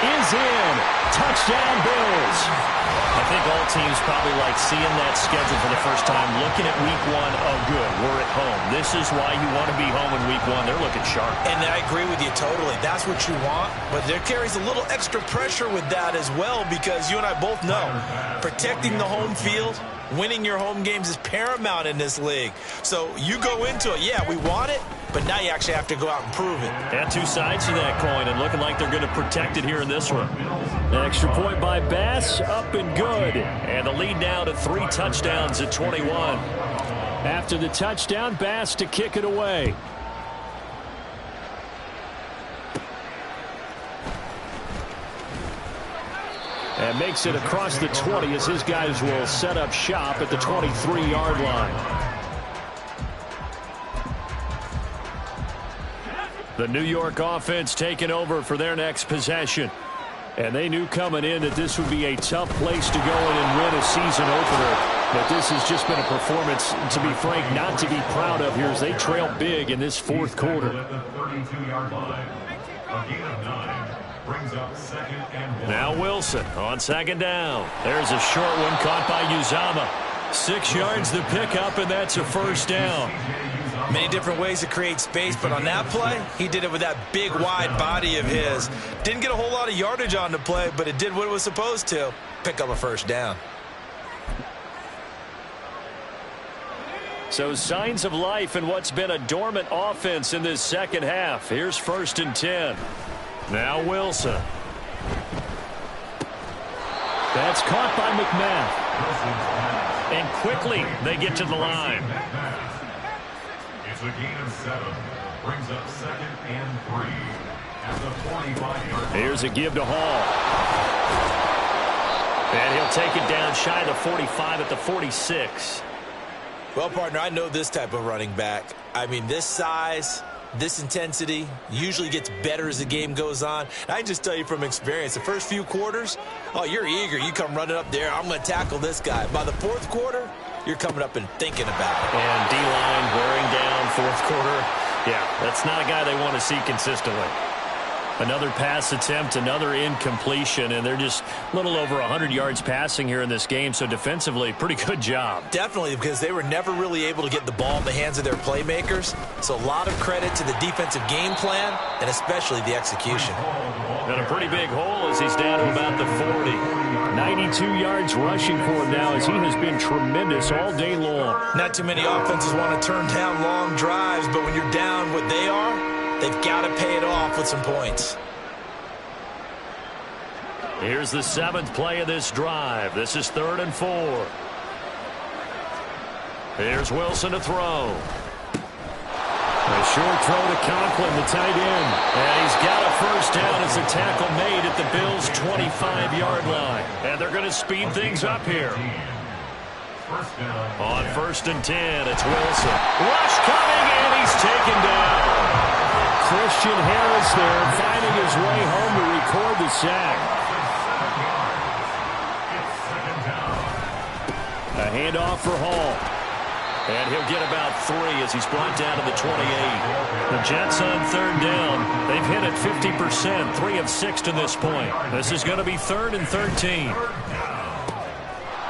is in. Touchdown, Bills. I think all teams probably like seeing that schedule for the first time, looking at week 1. Oh, good, we're at home. This is why you want to be home in week 1. They're looking sharp. And I agree with you totally. That's what you want, but there carries a little extra pressure with that as well, because you and I both know protecting the home field, winning your home games is paramount in this league. So you go into it, yeah, we want it, but now you actually have to go out and prove it. And 2 sides to that coin, and looking like they're going to protect it here in this one. An extra point by Bass, up and good. And the lead now to 3 touchdowns at 21. After the touchdown, Bass to kick it away. And makes it across the 20 as his guys will set up shop at the 23-yard line. The New York offense taking over for their next possession. And they knew coming in that this would be a tough place to go in and win a season opener. But this has just been a performance, to be frank, not to be proud of here as they trail big in this 4th quarter. At the 32-yard line, a gain of 9 brings up 2nd and 1. Now Wilson on 2nd down. There's a short one caught by Uzama. 6 yards the pickup, and that's a 1st down. Many different ways to create space, but on that play, he did it with that big, wide body of his. Didn't get a whole lot of yardage on the play, but it did what it was supposed to. Pick up a 1st down. So signs of life in what's been a dormant offense in this 2nd half. Here's 1st and 10. Now Wilson. That's caught by McMath. And quickly they get to the line. It's a gain of 7. Brings up 2nd and 3. At the 45-yard line. Here's a give to Hall. And he'll take it down shy of the 45 at the 46. Well, partner, I know this type of running back. I mean, this size, this intensity usually gets better as the game goes on. And I can just tell you from experience, the first few quarters, oh, you're eager. You come running up there, I'm going to tackle this guy. By the 4th quarter, you're coming up and thinking about it. And D-line wearing down 4th quarter. Yeah, that's not a guy they want to see consistently. Another pass attempt, another incompletion, and they're just a little over 100 yards passing here in this game, so defensively, pretty good job. Definitely, because they were never really able to get the ball in the hands of their playmakers, so a lot of credit to the defensive game plan and especially the execution. And a pretty big hole as he's down to about the 40. 92 yards rushing for him now as he has been tremendous all day long. Not too many offenses want to turn down long drives, but when you're down what they are, they've got to pay it off with some points. Here's the 7th play of this drive. This is 3rd and 4. Here's Wilson to throw. A short throw to Conklin, the tight end. And he's got a first down as the tackle made at the Bills' 25-yard line. And they're going to speed things up here. On 1st and 10, it's Wilson. Rush coming, and he's taken down. Christian Harris there finding his way home to record the sack. A handoff for Hall. And he'll get about 3 as he's brought down to the 28. The Jets on 3rd down. They've hit it 50%, 3 of 6 to this point. This is going to be 3rd and 13.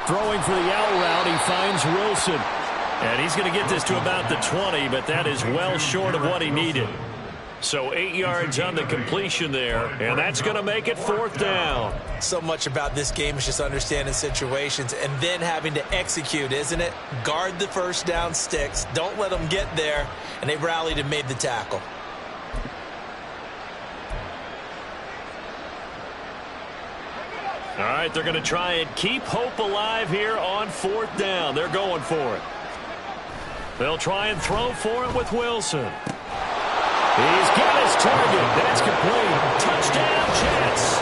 Throwing for the out route, he finds Wilson. And he's going to get this to about the 20, but that is well short of what he needed. So 8 yards on the completion there, and that's going to make it 4th down. So much about this game is just understanding situations and then having to execute, isn't it? Guard the first down sticks. Don't let them get there, and they rallied and made the tackle. All right, they're going to try and keep hope alive here on 4th down. They're going for it. They'll try and throw for it with Wilson. He's got his target. That's complete. Touchdown, Jets.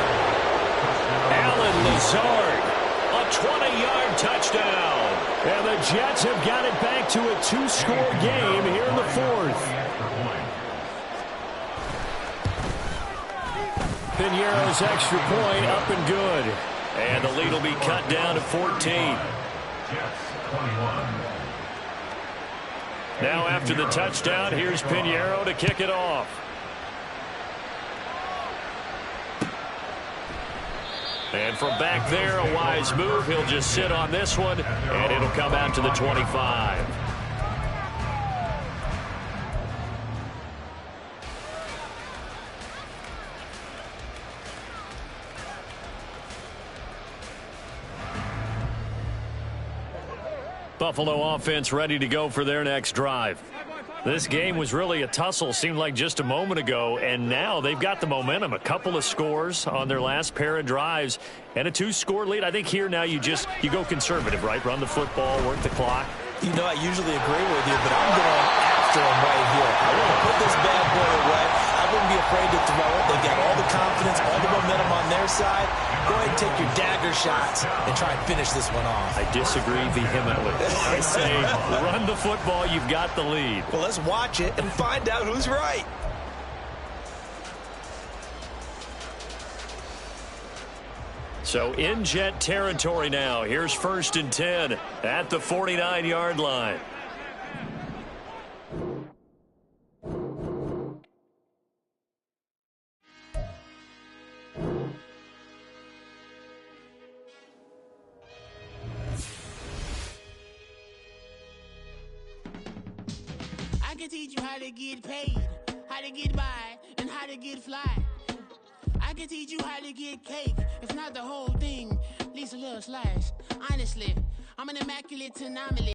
Allen Lazard, a 20-yard touchdown. And the Jets have got it back to a 2-score game here in the 4th. Piñeiro's extra point up and good. And the lead will be cut down to 14. Jets 21. Now after the touchdown, here's Piñeiro to kick it off. And from back there, a wise move. He'll just sit on this one, and it'll come out to the 25. Buffalo offense ready to go for their next drive. This game was really a tussle, seemed like just a moment ago, and now they've got the momentum. A couple of scores on their last pair of drives and a 2-score lead. I think here now you go conservative, right? Run the football, work the clock. You know, I usually agree with you, but I'm going after him right here. I want to put this bad boy away. I wouldn't be afraid to throw it. They've got all the confidence, all the momentum on their side. Go ahead and take your dagger shots and try and finish this one off. I disagree vehemently. I say run the football. You've got the lead. Well, let's watch it and find out who's right. So in Jet territory now. Here's 1st and 10 at the 49-yard line. I can teach you how to get paid, how to get by, and how to get fly. I can teach you how to get cake, if not the whole thing, at least a little slice. Honestly, I'm an immaculate anomaly.